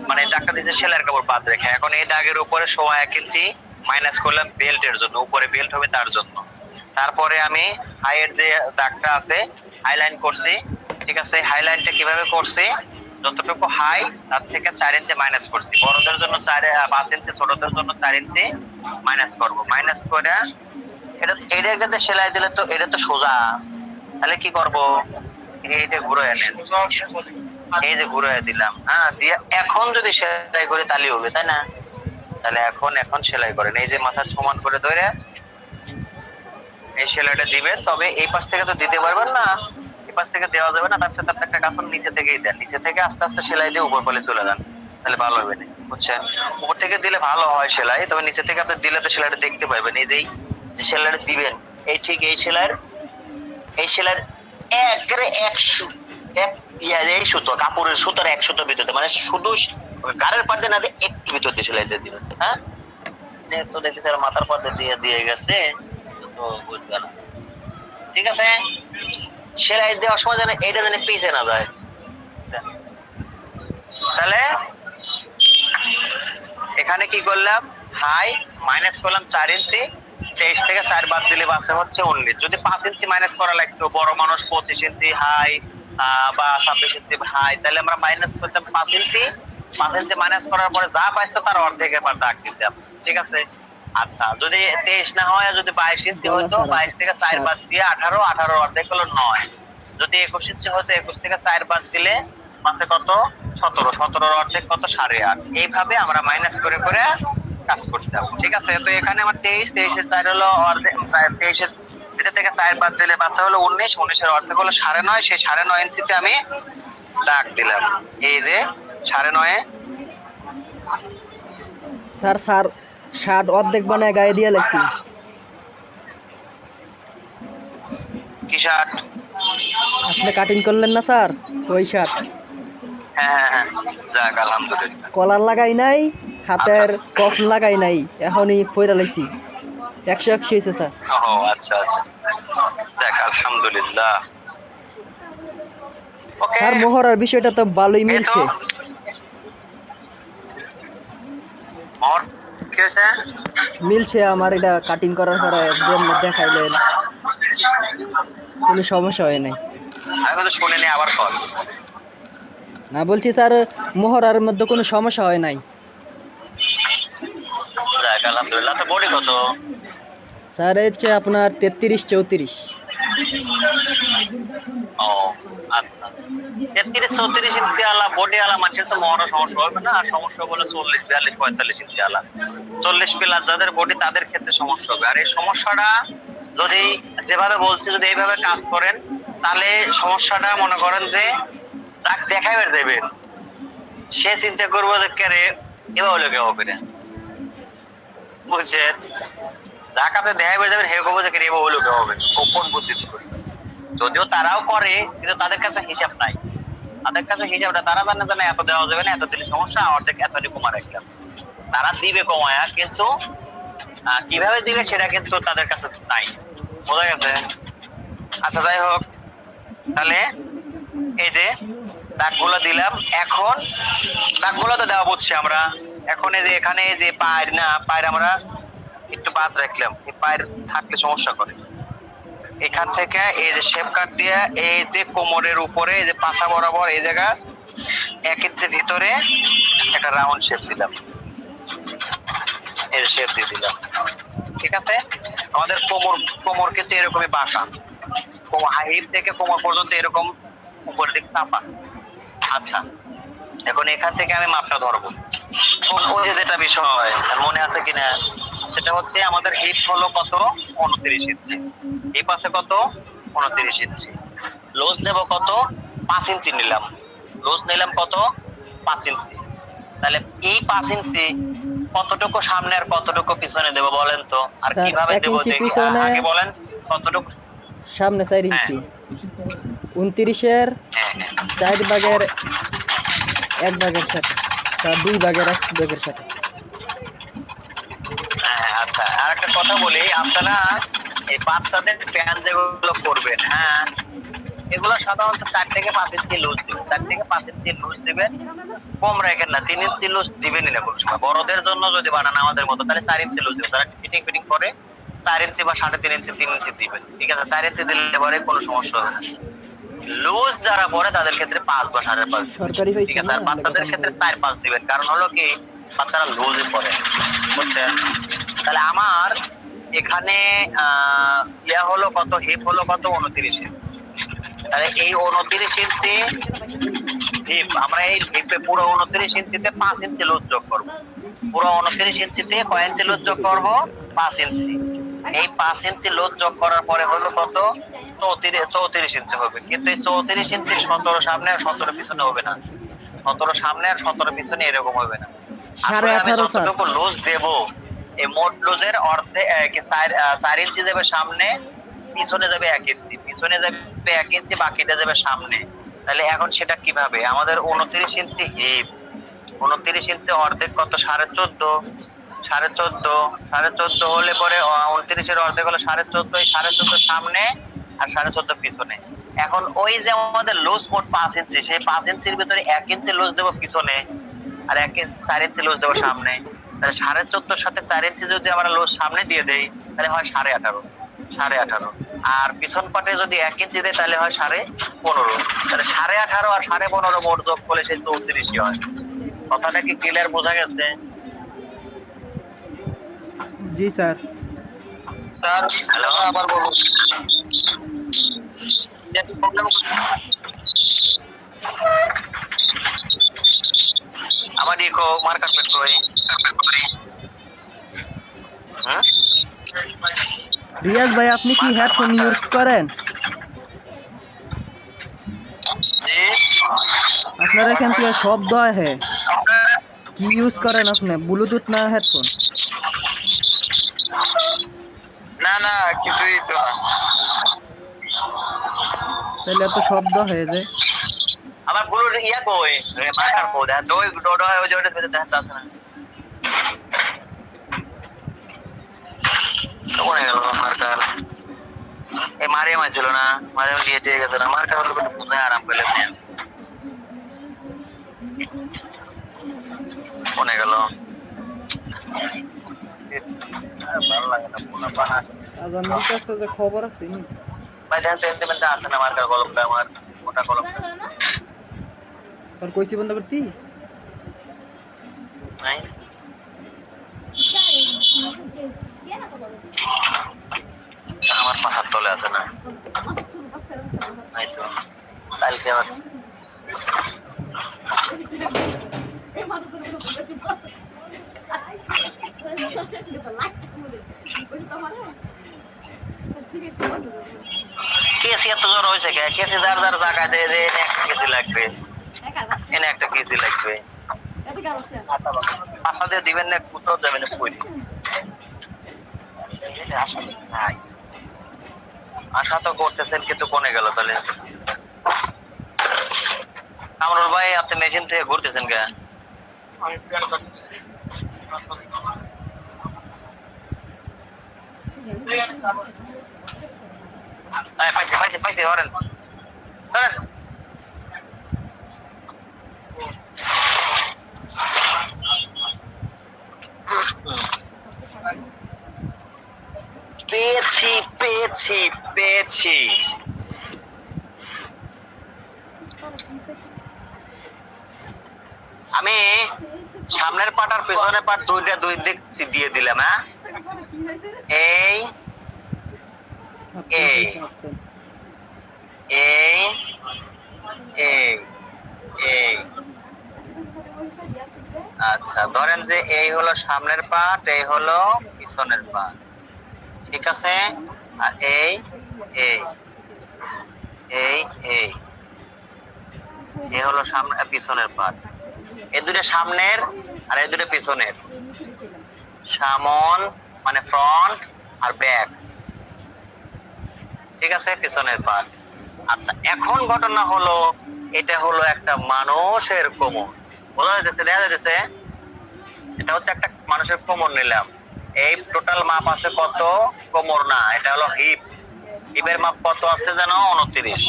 মানে দাগটা দিচ্ছে সেলাইয়ের কাপড় বাদ রেখে। এখন এই দাগের উপরে 1 ইঞ্চি মাইনাস করলাম বেল্টের জন্য, উপরে বেল্ট হবে তার জন্য। তারপরে আমি হাইয়ের যে দাগটা আছে হাইলাইন করছি, ঠিক আছে। হাইলাইনটা কিভাবে করছি? যতটুকু হাই তার থেকে 4 ইঞ্চি মাইনাস করছি। বড়দের জন্য 5 ইঞ্চি, ছোটদের জন্য 4 ইঞ্চি মাইনাস করব। মাইনাস করে এটা কিন্তু সেলাই দিলে তো এটা তো সোজা, তাহলে কি করব? এইটা ঘুরে এনে এই যে ঘুরাই দিলাম, হ্যাঁ দিয়ে এখন যদি সেলাই করে তালি হবে, তাই না? তাহলে এখন সেলাই করেন। এই যে মাথা সমান করে ধরে এই সেলাইটা দিবেন, তবে এই পাশ থেকে তো দিতে পারবেন না, এই পাশ থেকে দেওয়া যাবে না, তার সাথে আপনি একটা কাজ করুন, নিচে থেকেই দেন, নিচে থেকে আস্তে আস্তে সেলাই দিয়ে উপর পালে চলে যান, তাহলে ভালো হবে না, বুঝছেন? উপর থেকে দিলে ভালো হয় সেলাই, তবে নিচে থেকে আপনি দিলে তো সেলাইটা দেখতে পাবেন। এই যে সেলাইটা দিবেন, এই ঠিক এই সেলাইয়ের একবারে এই সুতো, কাপড়ের সুতোর 1 সুতো ভিতরে, মানে শুধু গাড়ের পার্টে না দিয়ে একটু ভিতর দিয়ে সেলাই দিয়ে দিবেন, হ্যাঁ? তো দেখি স্যার মাথার পার্টে দিয়ে গেছে, তো বুঝবে না, ঠিক আছে? সেলাই দেওয়ার সময় যেন এইটা যেন পিছে না যায়। তাহলে এখানে কি করলাম, হাই মাইনাস করলাম 4 ইঞ্চি, 23 থেকে 4 বাদ দিলে বাসে হচ্ছে 19। যদি 5 ইঞ্চি মাইনাস করা লাগতো, বড় মানুষ 25 ইঞ্চি হাই বা 26 ইঞ্চি হাই, তাহলে আমরা মাইনাস করতাম 5 ইঞ্চি। 5 ইঞ্চি মাইনাস করার পরে যা পাইতো তার অর্ধেকের পর দাগ দিতাম, ঠিক আছে? আচ্ছা, যদি 23 না হয়, যদি 22 ইঞ্চি হতো, 22 থেকে 4 বাদ দিয়ে 18, 18 অর্ধেক হলো 9। যদি 21 ইঞ্চি হতো, 21 থেকে 4 বাদ দিলে মাসে কত, 17, 17 অর্ধেক কত, 8.5। এইভাবে আমরা মাইনাস করে করে কাজ করতাম, ঠিক আছে? তো এখানে আমার 23, 23 4 হলো অর্ধেক, 23 এটা থেকে 4 বাদ দিলে বাঁচা হলো 19, 19 এর অর্ধেক হলো 9.5। সেই 9.5 ইঞ্চিতে আমি দাগ দিলাম, এই যে 9.5। স্যার শার্ট অর্ধেক বানায় গায়ে দিয়ে লাগছি। কি শার্ট? আপনি কাটিং করলেন না স্যার ওই শার্ট? হ্যাঁ, যাক আলহামদুলিল্লাহ। কলার লাগাই নাই, হাতের কফ লাগাই নাই, এখনই পয়রা লাইছি। 180 হয়েছে স্যার। ও আচ্ছা, যাক আলহামদুলিল্লাহ। ওকে স্যার মোহরার বিষয়টা তো ভালোই মিলছে। মোহর কি হয়েছে? মিলছে আমার, এটা কাটিং করার পরে যেমন দেখাইলেন কোনো সমস্যা হয় নাই। আমি তো শুনিনি, আবার কল। না বলছি স্যার মোহরার মধ্যে কোনো সমস্যা হয় নাই। যাক আলহামদুলিল্লাহ। তো বডি কত? স্যার হচ্ছে আপনার 33, 34। ও আচ্ছা, 33, 34 ইঞ্চি আলা বডি আলা মানুষের তো মহারা সমস্যা হবে না, আর সমস্যা বলে 40, 42, 45 ইঞ্চি আলা, 40 প্লাস যাদের বডি তাদের ক্ষেত্রে সমস্যা হবে। আর এই সমস্যাটা যদি যেভাবে বলছি, যদি এইভাবে কাজ করেন, তাহলে সমস্যাটা মনে করেন যে তাক দেখাইবার দেবেন, সে চিন্তা করবো যে কে রে এবার হলো কেউ হবে না, বুঝছেন? যাকে আপনি দেখাইবার দেবেন হে করবো যে কে রে এবার হলো কেউ হবে, কোন বুদ্ধিতে করে। যদিও তারাও করে, কিন্তু তাদের কাছে হিসাব নাই, তাদের কাছে হিসাবটা তারা জানে এত দেওয়া যাবে না, এত দিলে সমস্যা, অর্ধেক এত কমা রাখলাম। তারা দিবে কমায়া, কিন্তু কিভাবে দিবে সেটা কিন্তু তাদের কাছে নাই, বোঝা গেছে? আচ্ছা যাই হোক, তাহলে এই যে দাগগুলো দিলাম, এখন দাগগুলো তো দেওয়া বুঝছি আমরা। এখন এই যে এখানে যে পায়ের আমরা একটু বাদ রাখলাম, এই পায়ের থাকলে সমস্যা করে। এখান থেকে এই যে শেপ কাট দিয়ে এই যে কোমরের উপরে এই যে পাছা বরাবর এই জায়গা 1 ইঞ্চি ভিতরে একটা রাউন্ড শেপ দিলাম, এই শেপ দিয়ে দিলাম, ঠিক আছে? আমাদের কোমর কিন্তু এরকমই বাঁকা, হিপ থেকে কোমর পর্যন্ত এরকম উপরের দিক চাপা। আচ্ছা, এখন এখান থেকে আমি মাপটা ধরবো। ওই যে যেটা বিষয় মনে আছে কিনা, সেটা হচ্ছে আমাদের হিপ হলো কত, 29 ইঞ্চি, হিপ আছে কত, 29 ইঞ্চি। লোজ নেব কত, 5 ইঞ্চি নিলাম, লোজ নিলাম কত, 5 ইঞ্চি। তাহলে এই 5 ইঞ্চি কতটুকু সামনে আর কতটুকু পিছনে দেবো বলেন তো? আর স্যার, কিভাবে 1 দেবো ইঞ্চি পিছনে, আগে বলেন কতটুকু সামনে 4 ইঞ্চি, 29-এর 4 ভাগের 1 ভাগের সাথে, 2 ভাগের 1 ভাগের সাথে। আচ্ছা, আর একটা কথা বলি, আপনারা এই বাচ্চাদের প্যান্ট যেগুলো করবেন, হ্যাঁ এগুলো সাধারণত 4 থেকে 5 ইঞ্চি লুজ দিবেন, 4 থেকে 5 ইঞ্চি লুজ দিবেন, কম রাখেন না। 3 ইঞ্চি লুজ দিবেনই না কোনো সময়। বড়দের জন্য যদি বানান আমাদের মতো, তাহলে 4 ইঞ্চি লুজ দিবেন। যারা ফিটিং করে 4 ইঞ্চি বা 3.5 ইঞ্চি, 3 ইঞ্চি দিবেন, ঠিক আছে? 4 ইঞ্চি দিলে পরে কোনো সমস্যা হবে না। লুজ যারা পরে তাদের ক্ষেত্রে 5 বা 5.5, সরকারি হয়েছে ঠিক আছে? না, আর বাচ্চাদের ক্ষেত্রে 4-5 দিবেন, কারণ হলো কি বাচ্চারা লুজে পড়ে, বুঝছেন? তাহলে আমার এখানে ইয়া হলো কত, হিপ হলো কত, 29 ইঞ্চি। তাহলে এই 29 ইঞ্চি হিপ, আমরা এই হিপে পুরো 29 ইঞ্চিতে 5 ইঞ্চি লুজ যোগ করব। পুরো 29 ইঞ্চিতে কয় ইঞ্চি লুজ যোগ করব? 5 ইঞ্চি। এই 5 ইঞ্চি লুজ যোগ করার পরে হলো কত? 34 ইঞ্চি হবে। কিন্তু এই 34 ইঞ্চি 17 সামনে আর 17 পিছনে হবে না। 17 সামনে আর 17 পিছনে এরকম হবে না। আসলে আমি 18.5 স্যার। যতটুকু লুজ দেব, এই মোট লুজের অর্ধে 4 ইঞ্চি যাবে সামনে, পিছনে যাবে 1 ইঞ্চি, পিছনে যাবে 1 ইঞ্চি, বাকিটা যাবে সামনে। তাহলে এখন সেটা কিভাবে? আমাদের 29 ইঞ্চি হিপ, 29 ইঞ্চি অর্ধেক কত? 14.5, 14.5 হলে পরে 29 এর অর্ধেক হলো 14.5, এই 14.5 সামনে আর 14.5 পিছনে। এখন ওই যে আমাদের লুজ মোট 5 ইঞ্চি, সেই 5 ইঞ্চির ভিতরে 1 ইঞ্চি লুজ দেবো পিছনে আর 4 ইঞ্চি লুজ দেবো সামনে। তাহলে 14.5 সাথে 4 ইঞ্চি যদি আমরা লুজ সামনে দিয়ে দেই তাহলে হয় 18.5। আর পিছন পাটে যদি 1 ইঞ্চি দেয় তাহলে হয় 15.5। তাহলে 18.5 আর 15.5 মোট যোগ করলে সেই 34 হয়। কথাটা কি ক্লিয়ার বোঝা গেছে? জি স্যার। স্যার হ্যালো, আবার বলুন। আমার ইকো মার্কার পেট কই? হ্যাঁ, রিয়াজ ভাই আপনি কি হেডফোন ইউজ করেন? জি আপনার এখান থেকে শব্দ হয়। কি ইউজ করেন আপনি, ব্লুটুথ না হেডফোন? না না কিছুই তো না। তাহলে এত শব্দ হয়ে যায়। আমার পুরো ইয়া কই? মার্কার কই? দা তো ওই ডোডো হয়, ওই যে ওটা দেখা যাচ্ছে না। কোনে গেল মার্কার? এই মারিয়াম ছিল না, মারিয়াম দিয়ে গেছে না। মার্কার হলো একটু বুঝায় আরাম পেলে নিয়ে। কোনে গেল? ভালো লাগে না পুনা পানা। আজানের কাছে যে খবর আছে নি? ভাই দেখেন সেন্টিমেন্ট আছে না মার্কার কলমটা, আমার মোটা কলম আর কইছি বন্ধ করতি? নাই। আমার পাহাড় তলে আছে না, নাই তো। কালকে আবার কেসি এত জ্বর হয়েছে কে? কেসি যার যার জায়গায় দেয় রে, একটা কেসি লাগবে, এনে একটা কেসি লাগবে। পাতা দিয়ে দিবেন না, কোথাও যাবেন না, কই আসলে নাই। আশা তো করতেছেন কিন্তু কোনে গেল তাহলে? কামরুল ভাই আপনি মেশিন থেকে ঘুরতেছেন কে? পাইছি পাইছি পাইছি, ধরেন ধরেন। পেয়েছি পেয়েছি পেয়েছি। আমি সামনের পাট আর পেছনের পাট দুইটা দুই দিক দিয়ে দিলাম। হ্যাঁ, এই এই এই এই এই আচ্ছা, ধরেন যে এই হলো সামনের পাট, এই হলো পিছনের পাট, ঠিক আছে? আর এই এই এই এই এই হলো সামনে পিছনের পাট। এই দুটো সামনের আর এই দুটো পিছনের। সামন মানে ফ্রন্ট আর ব্যাক, ঠিক আছে? পিছনের পাট। আচ্ছা, এখন ঘটনা হলো এটা হলো একটা মানুষের কোমর, বোঝা যাচ্ছে? দেখা যাচ্ছে এটা হচ্ছে একটা মানুষের কোমর নিলাম। এই টোটাল মাপ আছে কত? কোমর না, এটা হলো হিপ। হিপের মাপ কত আছে জানো? 29।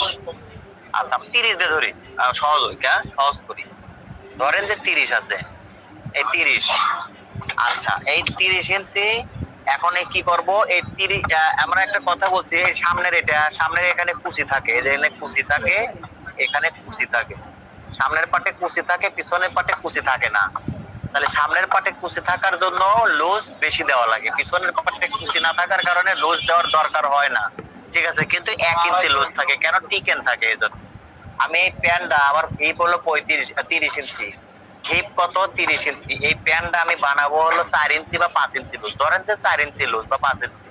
আচ্ছা 30 দিয়ে ধরি, সহজ হই, সহজ করি। ধরেন যে 30 আছে, এই 30। আচ্ছা এই 30 ইঞ্চি। এখন এই কি করব? এই 30 আমরা একটা কথা বলছি, এই সামনের এটা সামনের এখানে কুচি থাকে, এই যে এখানে কুচি থাকে, এখানে কুচি থাকে। সামনের পাটে কুচি থাকে, পিছনের পাটে কুচি থাকে না। তাহলে সামনের পাটে কুচি থাকার জন্য লুজ বেশি দেওয়া লাগে, পিছনের পাটে কুচি না থাকার কারণে লুজ দেওয়ার দরকার হয় না, ঠিক আছে? কিন্তু 1 ইঞ্চি লুজ থাকে, কেন? টিকেন থাকে এই জন্য। আমি এই প্যান্টটা আমার হিপ হলো 30 ইঞ্চি, হিপ কত 30 ইঞ্চি, এই প্যান্টটা আমি বানাবো হলো 4 ইঞ্চি বা 5 ইঞ্চি লুজ, ধরেন যে 4 ইঞ্চি লুজ বা 5 ইঞ্চি,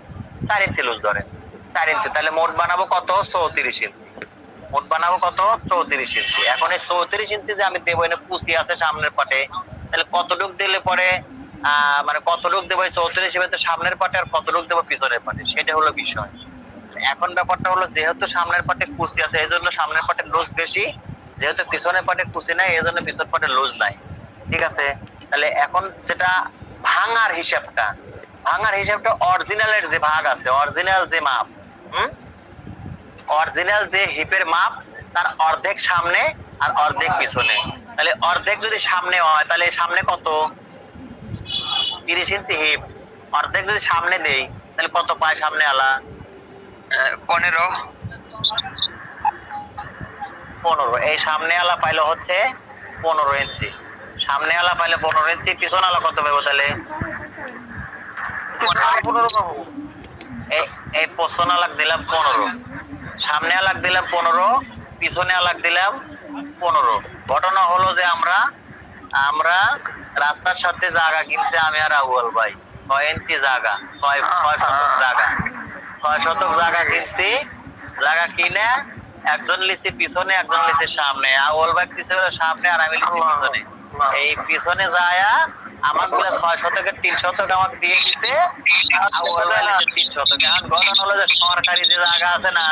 4 ইঞ্চি লুজ ধরেন, 4 ইঞ্চি, তাহলে মোট বানাবো কত 34 ইঞ্চি, মোট বানাবো কত 34 ইঞ্চি। এখন এই 34 ইঞ্চি যে আমি দেবো, এনে কুচি আছে সামনের পাটে, তাহলে কতটুক দিলে পরে মানে কতটুক দেবো 34 হিসেবে সামনের পাটে, আর কতটুক দেবো পিছনের পাটে, সেটা হলো বিষয়। এখন ব্যাপারটা হলো যেহেতু সামনের পাটে কুচি আছে এই জন্য সামনের পাটে লুজ বেশি, যেহেতু পিছনের পাটে কুচি নাই এই জন্য পিছনের পাটে লুজ নাই, ঠিক আছে। তাহলে এখন যেটা ভাঙার হিসাবটা, ভাঙার হিসাবটা অরিজিনালের যে ভাগ আছে, অরিজিনাল যে মাপ, অরিজিনাল যে হিপের মাপ তার অর্ধেক সামনে আর অর্ধেক পিছনে, তাহলে অর্ধেক যদি সামনে হয় তাহলে সামনে কত 30 ইঞ্চি হিপ, অর্ধেক যদি সামনে দেই তাহলে কত পায় সামনে আলা 15। এই সামনে আলা পাইলো হচ্ছে 15 ইঞ্চি, সামনে আলা পাইলে 15 ইঞ্চি, পিছন আলা কত পাবো তাহলে 15 পাবো। এই পিছন আলাক দিলাম 15, সামনে আলাক দিলাম 15, পিছনে আলাক দিলাম 15। ঘটনা হলো যে আমরা রাস্তার সাথে জায়গা কিনছে আমি আর আউয়াল ভাই, 6 ইঞ্চি জায়গা, 6 শতক জায়গা, 6 শতক জায়গা কিনছি, জায়গা কিনে একজন লিসি পিছনে একজন লিসি সামনে, আউয়াল ভাই পিছনে সামনে আর আমি লিসি পিছনে, এই পিছনে যায়া আমার গুলা 6 শতকের 3 শতক আমাকে দিয়ে দিছে, আউয়াল ভাই লিসি 3 শতক। এখন ঘটনা হলো যে সরকারি যে জায়গা আছে না,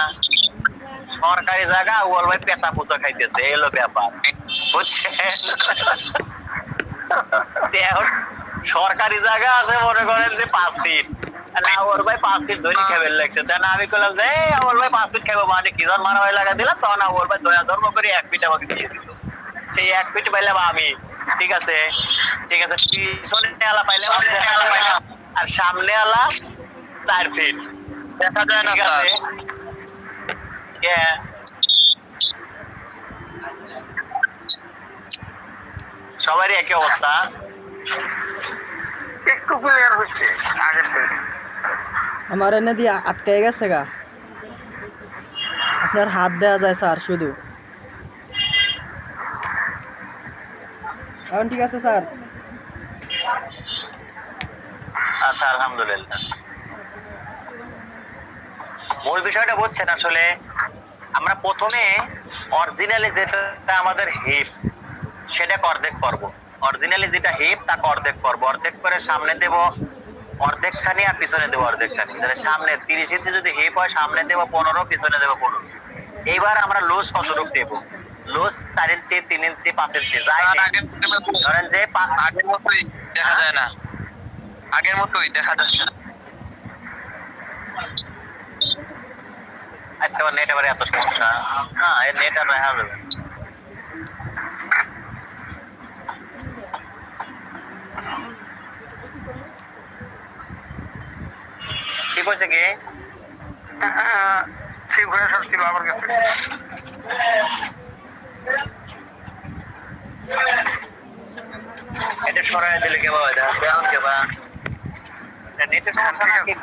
সরকারি জায়গা আউয়াল ভাই পেঁচা পুচা খাইতেছে, এই হলো ব্যাপার, বুঝছেন। এখন সরকারি জায়গা আছে মনে করেন যে 5 ফিট, আউয়াল ভাই 5 ফিট ধরে খাবার লাগছে, তাই না আমি বললাম যে আউয়াল ভাই 5 ফিট খাবো, মানে কি জন মারা ভাই লাগা দিলাম, তখন আউয়াল ভাই দয়া ধর্ম করে 1 ফিট আমাকে দিয়ে দিল, সেই 1 ফিট পাইলাম আমি, ঠিক আছে, ঠিক আছে, পিছনে আলা পাইলাম আর সামনে আলা 4 ফিট, দেখা যায় না ঠিক আছে। সবারই একই অবস্থা, একটু ক্লিয়ার হচ্ছে আগের থেকে। আমার এনে দিয়ে আটকে গেছে গা, আপনার হাত দেওয়া যায় স্যার শুধু। এখন ঠিক আছে স্যার? আচ্ছা আলহামদুলিল্লাহ। মূল বিষয়টা বুঝছেন, আসলে আমরা প্রথমে অরিজিনালি যেটা আমাদের হিপ সেটাকে অর্ধেক করবো, অরিজিনালি যেটা হিপ তাকে অর্ধেক করবো, অর্ধেক করে সামনে দেব অর্ধেকখানি আর পিছনে দেবো অর্ধেকখানি, তাহলে সামনে 30 ইঞ্চি যদি হিপ হয় সামনে দেবো 15, পিছনে দেবো 15। এইবার আমরা লুজ কতটুকু দেবো, লুজ 4 ইঞ্চি 3 ইঞ্চি 5 ইঞ্চি যাই ধরেন যে আগের মতোই দেখা যায় না, আগের মতোই দেখা যাচ্ছে না। আজকে আবার নেট এবারে এত সমস্যা, হ্যাঁ এই নেট আর দেখা যাবে। ঠিক হয়েছে কি ঠিক হয়ে সব ছিল আমার কাছে। এটা সরাই দিলে কেবা হয় না, কেমন কেবা নেটের সমস্যা নাকি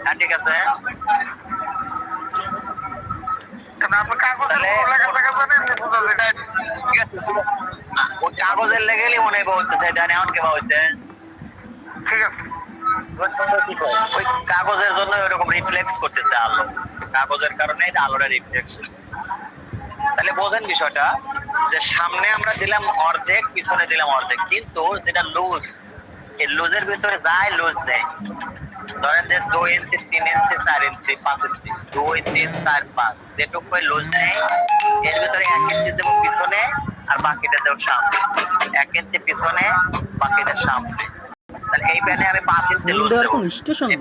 হ্যাঁ ঠিক আছে। ওই কাগজের লেগেই মনে হচ্ছে জানি এমন কেবা হয়েছে, ঠিক আছে। ওই কাগজের জন্য ওইরকম রিফ্লেক্স করতেছে আলো, কাগজের কারণে এটা আলোটা রিফ্লেক্স। তাহলে বোঝেন বিষয়টা যে সামনে আমরা দিলাম অর্ধেক, পিছনে দিলাম অর্ধেক, কিন্তু যেটা লুজ এই লুজের ভিতরে যায় লুজ নেই, ধরেন যে 2 ইঞ্চি 3 ইঞ্চি 4 ইঞ্চি 5 ইঞ্চি 2 3 4 5 যেটুকু লুজ নেই এর ভিতরে 1 ইঞ্চি দেবো পিছনে আর বাকিটা দেবো সামনে, 1 ইঞ্চি পিছনে বাকিটা সামনে। তাহলে এই প্যানে আমি 5 ইঞ্চি লুজ দেবো,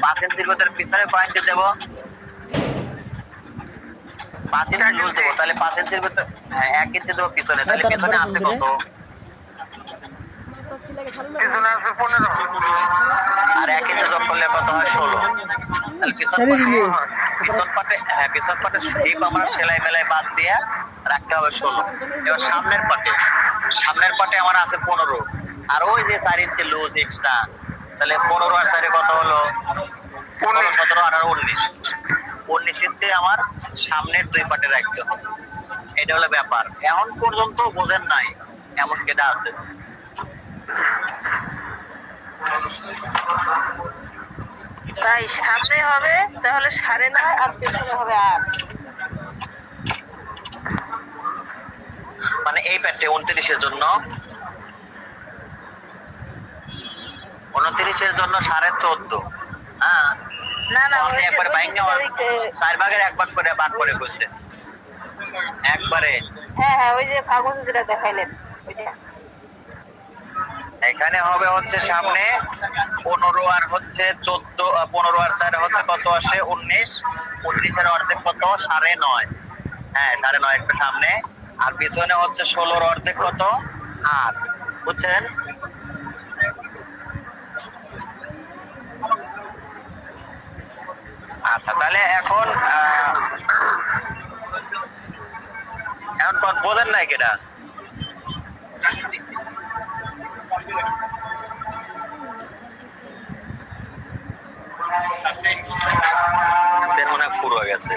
5 ইঞ্চির ভিতরে পিছনে পয়েন্ট দেবো, 5 ইঞ্চি লুজ দেবো, তাহলে 5 ইঞ্চির ভিতরে 1 ইঞ্চি দেবো পিছনে, তাহলে পিছনে আছে কত, পিছনে আছে 15 আর 1 ইঞ্চি যোগ করলে কত হয় 16। তাহলে পিছন পাটে হিপ আমরা সেলাই মেলাই বাদ দিয়ে রাখতে হবে 16। এবার সামনের পাটে আমার আছে 15, আর ওই যে 4 ইঞ্চি লুজ এক্সট্রা, তাহলে 15 আর 4 কত হলো 17 18 19, 19 ইঞ্চি আমার সামনের 2 পাটে রাখতে হবে। এটা হলো ব্যাপার। এখন পর্যন্ত বোঝেন নাই এমন কেটা আছে। তাই সামনে হবে তাহলে 9.5 আর পেছনে হবে 8। মানে এই প্যাটে 29 এর জন্য 29 এর জন্য 14.5। হ্যাঁ, না না আপনি একবারে বাইক নেওয়া 4 ভাগের 1 ভাগ করে ভাগ করে বসছে একবারে। হ্যাঁ হ্যাঁ ওই যে কাগজে যেটা দেখাইলেন ওইটা। এখানে হবে হচ্ছে সামনে 15 আর হচ্ছে 14, 15 আর 4 হচ্ছে কত আসে 19, 19 এর অর্ধেক কত 9.5। হ্যাঁ 9.5 একটা সামনে, আর পিছনে হচ্ছে 16 এর অর্ধেক কত 8। বুঝছেন? আচ্ছা তাহলে এখন বোঝেন নাই কেটা? মনে হয় পুরো গেছে,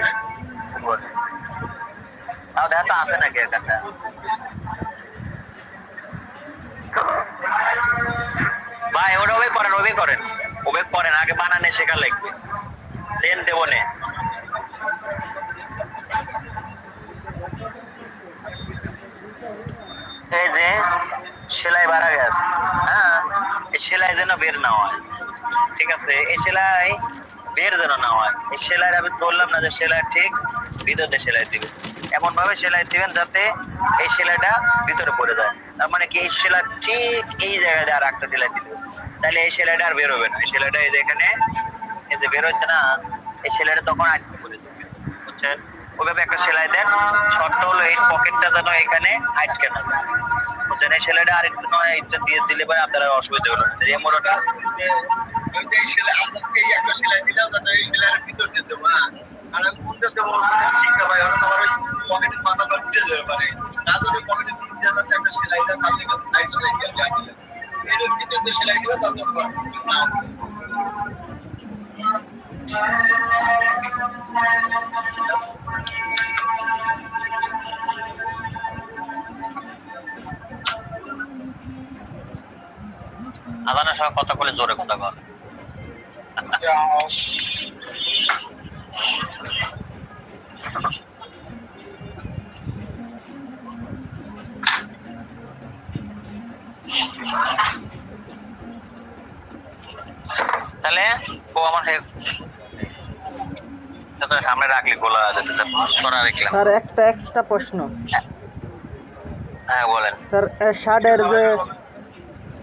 তাও দেখা তো আছে নাকি এখানটা। ভাই ওটা ওবে করেন আগে বানানে শেখা লাগবে। সেন দেবো নে। এই যে সেলাই বাড়া গেছে, হ্যাঁ এই সেলাই যেন বের না হয়, ঠিক আছে? এই সেলাই বের যেন না হয়। এই সেলাই আমি বললাম না যে সেলাই ঠিক ভিতরে সেলাই দিবেন, এমন ভাবে সেলাই দিবেন যাতে এই সেলাইটা ভিতরে পড়ে যায়। তার মানে কি এই সেলাই ঠিক এই জায়গায় আর একটা সেলাই দিবেন, তাহলে এই সেলাইটা আর বের হবে না। এই সেলাইটা এই যে এখানে এই যে বের হচ্ছে না, এই সেলাইটা তখন আটকে পড়ে যাবে। বুঝছেন? ওইভাবে একটা সেলাই দেন। শর্ত হলো এই পকেটটা যেন এখানে আটকে না যায়। বুঝছেন? এই সেলাইটা আরেকটু নয় একটু দিয়ে দিলে পরে আপনার অসুবিধা হলো না। এই মোড়টা এই সেলাই এই একটা সেলাই দিলাম না, এই সেলাইয়ের ভিতর দিয়ে দেবো। আর আমি কোনটা দেবো ঠিক না ভাই, হয়তো আমার ওই পকেটের মাথাটা উঠে যেতে পারে। না যদি পকেটের দিক দিয়ে যাচ্ছে একটা সেলাই দেন, তাহলে কিন্তু সাইড চলে গিয়ে এর ভিতর দিয়ে সেলাই দিলে তারপর আদানের সঙ্গে কথা বলে জোরে কথা বল। তাহলে ও আমার সামনে রাখলি গোলা করা রাখলাম। স্যার একটা এক্সট্রা প্রশ্ন। হ্যাঁ বলেন স্যার শার্টের যে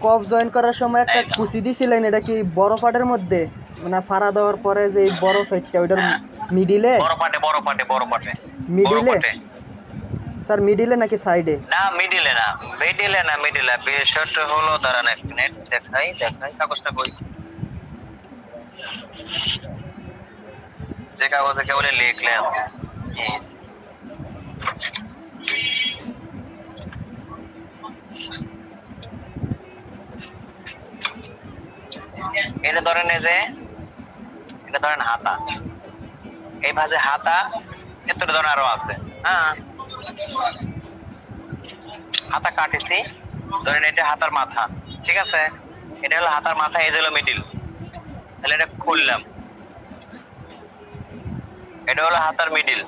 কপ জয়েন করার সময় একটা কুচি দিছিলেন, এটা কি বড় পাটের মধ্যে মানে ফাড়া দেওয়ার পরে যে এই বড় সাইডটা ওইটার মিডিলে? বড় পাটে মিডিলে স্যার, মিডিলে নাকি সাইডে? না মিডিলে বিষয়টা হলো দাঁড়ান এক মিনিট দেখাই কাগজটা কই, যে কাগজে কেবল লিখলাম এটা ধরেন এই যে এটা ধরেন হাতা, এই ভাজে হাতা, এতটা ধরেন আরো আছে। হ্যাঁ হাতা কাটেছি, ধরেন এটা হাতার মাথা, ঠিক আছে? এটা হলো হাতার মাথা, এই হলো মিডিল। তাহলে এটা খুললাম, এটা হলো হাতার মিডিল,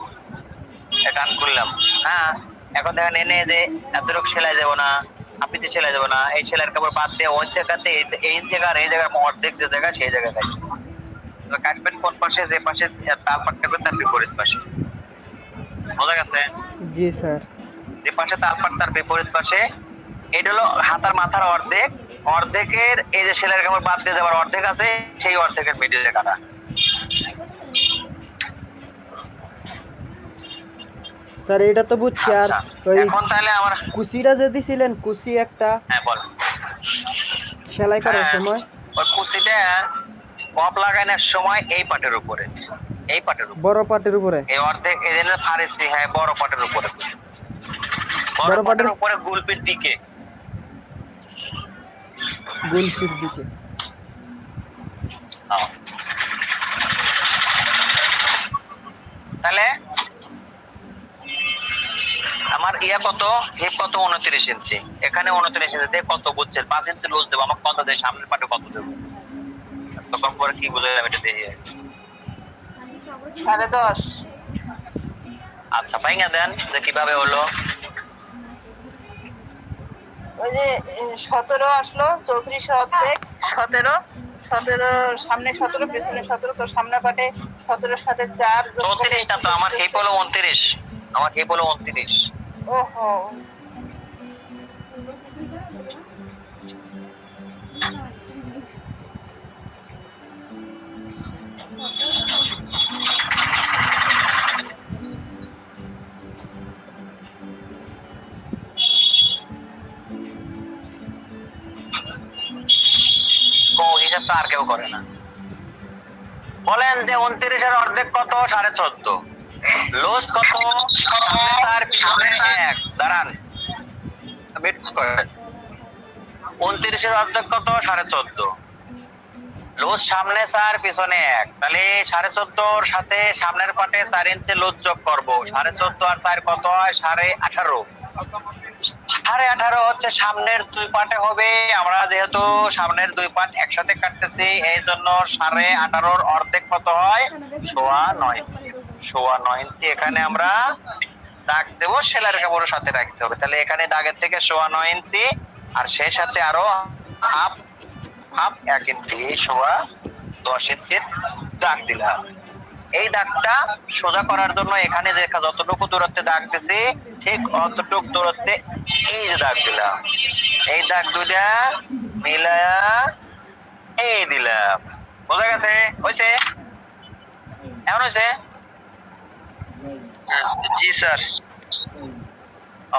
কান খুললাম। হ্যাঁ এখন দেখেন এনে যে এতটুকু সেলাই যাবো না, হাপিতে সেলাই যাবো না, এই সেলাইয়ের কাপড় বাদ দিয়ে ওই জায়গাতে এই জায়গা আর এই জায়গার অর্ধেক যে জায়গা সেই জায়গায় কাটবেন কোন পাশে, যে পাশে তাল পাট কাটবেন তার বিপরীত পাশে। বোঝা গেছে? জি স্যার। যে পাশে তাল পাট তার বিপরীত পাশে। এটা হলো হাতার মাথার অর্ধেক, অর্ধেকের এই যে সেলাইয়ের কাপড় বাদ দিয়ে যাবার অর্ধেক আছে, সেই অর্ধেকের মিডিলে কাটা। স্যার এটা তো বুঝছি। আর ওই এখন তাহলে আমার কুচিটা যে দিছিলেন, কুচি একটা হ্যাঁ বল সেলাই করার সময় ওই কুচিটা কপ লাগানোর সময় এই পাটের উপরে, বড় পাটের উপরে এই অর্ধেক এই যে ফারেছি, হ্যাঁ বড় পাটের উপরে, বড় পাটের উপরে গুলপির দিকে, গুলপির দিকে। ইয়া কত, হিপ কত 29 ইঞ্চি, এখানে 29 ইঞ্চি দিয়ে কত বুঝছেন? 5 ইঞ্চি লুজ দেবো, আমার কত দেয়, সামনের পাটে কত দেবো? তখন পরে কি বুঝে যাবে এটা দেখে। 10.5। আচ্ছা ভাইঙ্গা দেন যে কিভাবে হলো। ওই যে 17 আসলো, 34 অর্ধেক 17, 17 সামনে 17 পেছনে 17, তো সামনে পাটে 17 সাথে 4 যোগ করে 34 না তো, আমার হিপ হলো 29, আমার হিপ হলো 29। ওহো, হিসাব তো আর কেউ করে না। বলেন যে 29 এর অর্ধেক কত? 14.5। লস কত? আর পিছনে 1। দাঁড়ান, 29 এর অর্ধেক কত? 14.5। লুজ সামনে 4 পিছনে 1, তাহলে 14.5 সাথে সামনের পাটে 4 ইঞ্চি লুজ যোগ করবো। 14.5 আর 4 কত হয়? 18.5। 18.5 হচ্ছে সামনের দুই পাটে হবে। আমরা যেহেতু সামনের দুই পাট একসাথে কাটতেছি, এই জন্য 18.5 অর্ধেক কত হয়? 9.5 ইঞ্চি। 9.5 ইঞ্চি এখানে আমরা দাগ দেবো, সেলাইয়ের কাপড়ের সাথে রাখতে হবে। তাহলে এখানে দাগের থেকে 9.5 ইঞ্চি আর সেই সাথে আরো হাফ 1 ইঞ্চি, 10 ইঞ্চির দাগ দিলাম। এই দাগটা সোজা করার জন্য এখানে যে যতটুকু দূরত্বে দাগ দিছি ঠিক অতটুকু দূরত্বে এই যে দাগ দিলাম। এই দাগ দুইটা মিলায়া এই দিলাম। বোঝা গেছে? হয়েছে? এমন হয়েছে? জি স্যার।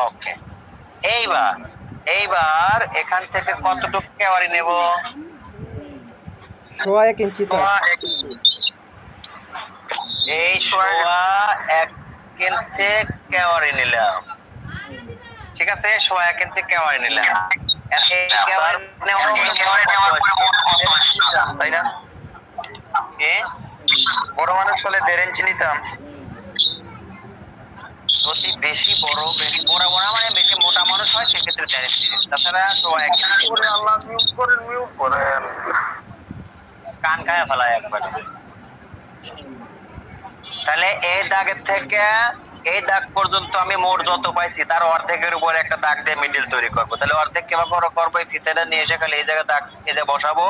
ওকে, এইবার এখান থেকে কতটুকু কেওয়ারি নেব? 1 ইঞ্চি স্যার। এই 1 ইঞ্চি কেওয়ারি নিলাম। ঠিক আছে, 1 ইঞ্চি কেওয়ারি নিলাম। এই কেওয়ারি তাই না? বড় মানুষ হলে 1.5 ইঞ্চি নিতাম। যদি বেশি বড় মানে বেশি মোটা মানুষ হয় সেক্ষেত্রে 1.5 ইঞ্চি। তাছাড়া 1 ইঞ্চি। আল্লাহ মিউট করেন। কান খায় ফেলায় একবারে। তাহলে এই দাগের থেকে এই দাগ পর্যন্ত আমি মোট যত পাইছি তার অর্ধেকের উপর একটা দাগ দিয়ে মিডল তৈরি করবো। তাহলে অর্ধেক কিভাবে করবো? এই ফিতাটা নিয়ে এসে খালি এই জায়গায় দাগ এই যে বসাবো,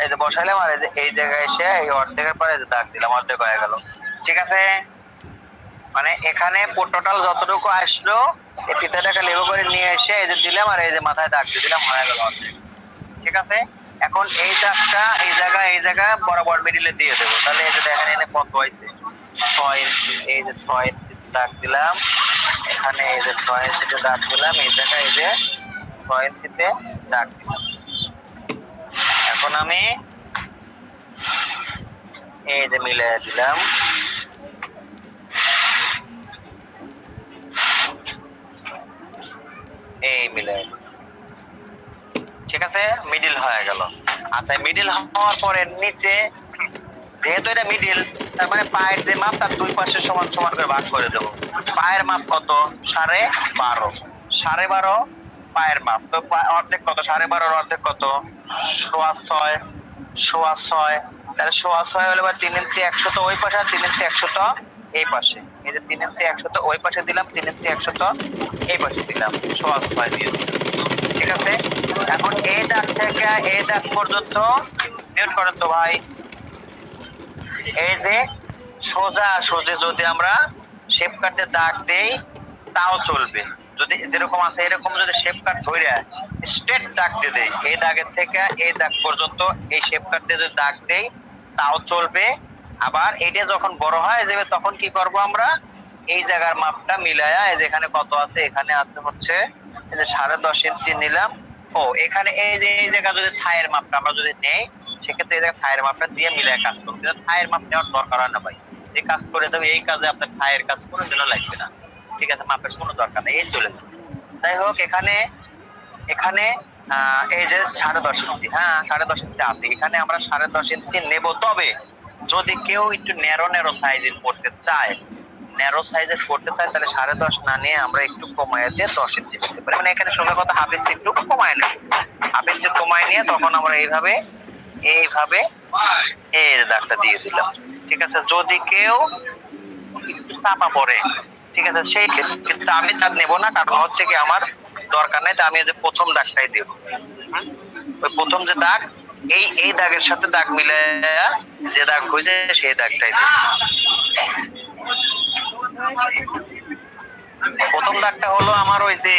এই যে বসাইলাম, আর এই জায়গায় এসে এই অর্ধেকের পরে দাগ দিলাম, অর্ধেক হয়ে গেল। ঠিক আছে, মানে এখানে টোটাল যতটুকু আসলো এই ফিতাটাকে লেবু করে নিয়ে এসে এই যে দিলাম, আর এই যে মাথায় দাগ দিয়ে দিলাম, হয়ে গেল অর্ধেক। ঠিক আছে, এখন এই দাগটা এই জায়গায় বরাবর মিডিলে দিয়ে দেবো। তাহলে এই যে দেখেন এনে কত হয়েছে? 6 ইঞ্চি। এই যে 6 ইঞ্চি দাগ দিলাম, এখানে এই যে 6 ইঞ্চিতে দাগ দিলাম, এই জায়গায় এই যে 6 ইঞ্চিতে দাগ দিলাম। এখন আমি এই যে মিলিয়ে দিলাম। এই মিলিয়ে দিলাম। ঠিক আছে, মিডিল হয়ে গেল। আচ্ছা, মিডিল হওয়ার পরে নিচে যেহেতু এটা মিডিল, তার মানে পায়ের যে মাপ তার দুই পাশে সমান সমান করে ভাগ করে দেবো। পায়ের মাপ কত? 12.5। 12.5 পায়ের মাপ, তো অর্ধেক কত? 12.5 অর্ধেক কত? 6.25। 6.25 তাহলে 6.25 হলে 3 ইঞ্চি 100 তো ওই পাশে, আর 3 ইঞ্চি 100 তো এই পাশে। এই যে 3 ইঞ্চি 100 তো ওই পাশে দিলাম, 3 ইঞ্চি 100 তো এই পাশে দিলাম, 6.25 দিয়ে দিলাম। ঠিক আছে, এখন এই দাগ থেকে এই দাগ পর্যন্ত মিউট করেন তো ভাই। এই যে সোজা যদি আমরা শেপ কাটে দাগ দেই তাও চলবে, যদি যেরকম আছে এরকম যদি শেপ কাট ধরে স্ট্রেট দাগ দিয়ে দেই, এই দাগের থেকে এই দাগ পর্যন্ত এই শেপ কাট দিয়ে যদি দাগ দেই তাও চলবে। আবার এইটা যখন বড় হয়ে যাবে তখন কি করব আমরা? এই জায়গার মাপটা মিলায়া, এই যেখানে কত আছে, এখানে আছে হচ্ছে এই যে 10.5 ইঞ্চি নিলাম। ও এখানে এই যে এই জায়গা যদি থায়ের মাপটা আমরা যদি নেই, সেক্ষেত্রে এই জায়গায় থায়ের মাপটা দিয়ে মিলায় কাজ করবো। কিন্তু থায়ের মাপ নেওয়ার দরকার হয় না ভাই, যে কাজ করে দেবে এই কাজে আপনার থায়ের কাজ কোনো জন্য লাগবে না। ঠিক আছে, মাপের কোনো দরকার নেই, এই চলে যাবে। যাই হোক, এখানে এই যে 10.5 ইঞ্চি, হ্যাঁ 10.5 ইঞ্চি আছে, এখানে আমরা 10.5 ইঞ্চি নেব। তবে যদি কেউ একটু ন্যারো সাইজের করতে চায়, ন্যারো সাইজের করতে চাই তাহলে 10.5 না নিয়ে আমরা একটু কমায় দিয়ে 10 ইঞ্চি করতে পারি। মানে এখানে সোজা কথা হাফ ইঞ্চি একটু কমায় নেব, হাফ ইঞ্চি কমায় নিয়ে তখন আমরা এইভাবে এই যে দাগটা দিয়ে দিলাম। ঠিক আছে, যদি কেউ একটু চাপা পড়ে, ঠিক আছে, সেই কিন্তু আমি চাপ নেব না, কারণ হচ্ছে কি আমার দরকার নেই, আমি যে প্রথম দাগটাই দেব। ওই প্রথম যে দাগ, এই দাগের সাথে দাগ মিলে যে দাগ হয়েছে সেই দাগটাই দেব। প্রথম দাগটা হলো আমার ওই যে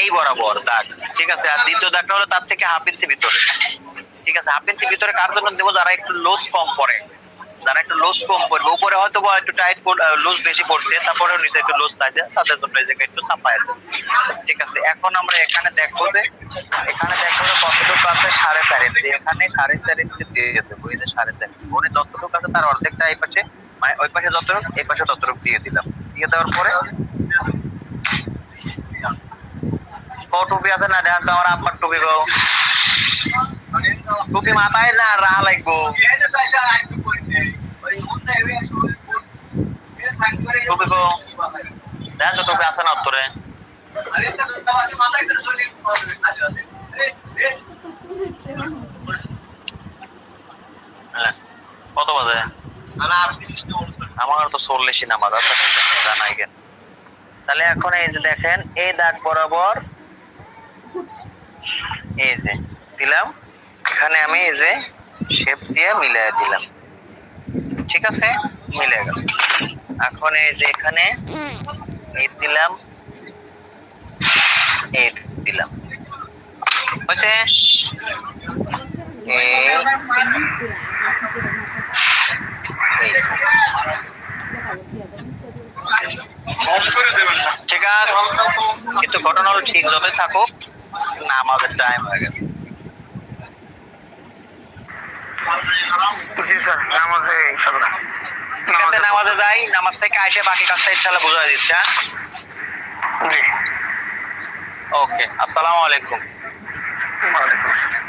এই বরাবর দাগ, ঠিক আছে, আর দ্বিতীয় দাগটা হলো তার থেকে হাফ ইঞ্চি ভিতরে। ঠিক আছে, হাফ ইঞ্চি ভিতরে কার জন্য দেবো? যারা একটু লুজ কম পড়ে, যারা একটু লুজ কম পড়বে, উপরে হয়তো বা একটু টাইট লুজ বেশি পড়ছে, তারপরেও নিচে একটু লুজ আছে, তাদের জন্য এই জায়গায় একটু চাপায় দেবো। ঠিক আছে, এখন আমরা এখানে দেখবো যে কতটুকু আছে, 4.5 ইঞ্চি। এখানে 4.5 ইঞ্চি দিয়ে দেবো, এই যে 4.5 উনি যতটুকু আছে তার অর্ধেকটা এই পাশে, মানে ওই পাশে যতটুকু এই পাশে ততটুকু দিয়ে দিলাম। দিয়ে দেওয়ার পরে টুপি আছে না, দেখেন তো আমার আব্বার টুপি গো, টুপি মাথায় না রাহা লাগবো, টুপি গো, দেখেন তো টুপি আছে না উত্তরে? কত বাজে? আমার তো 40 নামাজ আছে, জানাই গেল। তাহলে এখন এই যে দেখেন এই দাগ বরাবর এই যে দিলাম, এখানে আমি এই যে শেপ দিয়ে মিলাই দিলাম। ঠিক আছে, মিলে গেল। এখন এই যে এখানে এই দিলাম, এই দিলাম, হয়েছে? ঠিক আছে, কিন্তু ঘটনা হলো ঠিক যতই থাকুক না, আমাদের টাইম হয়ে গেছে। জি স্যার, নামাজে ইনশাআল্লাহ। ঠিক আছে, নামাজে যাই, নামাজ থেকে এসে বাকি কাজটা ইনশাআল্লাহ বুঝাই দিচ্ছি। হ্যাঁ, জি, ওকে, আসসালামু আলাইকুম। ওয়ালাইকুম আসসালাম।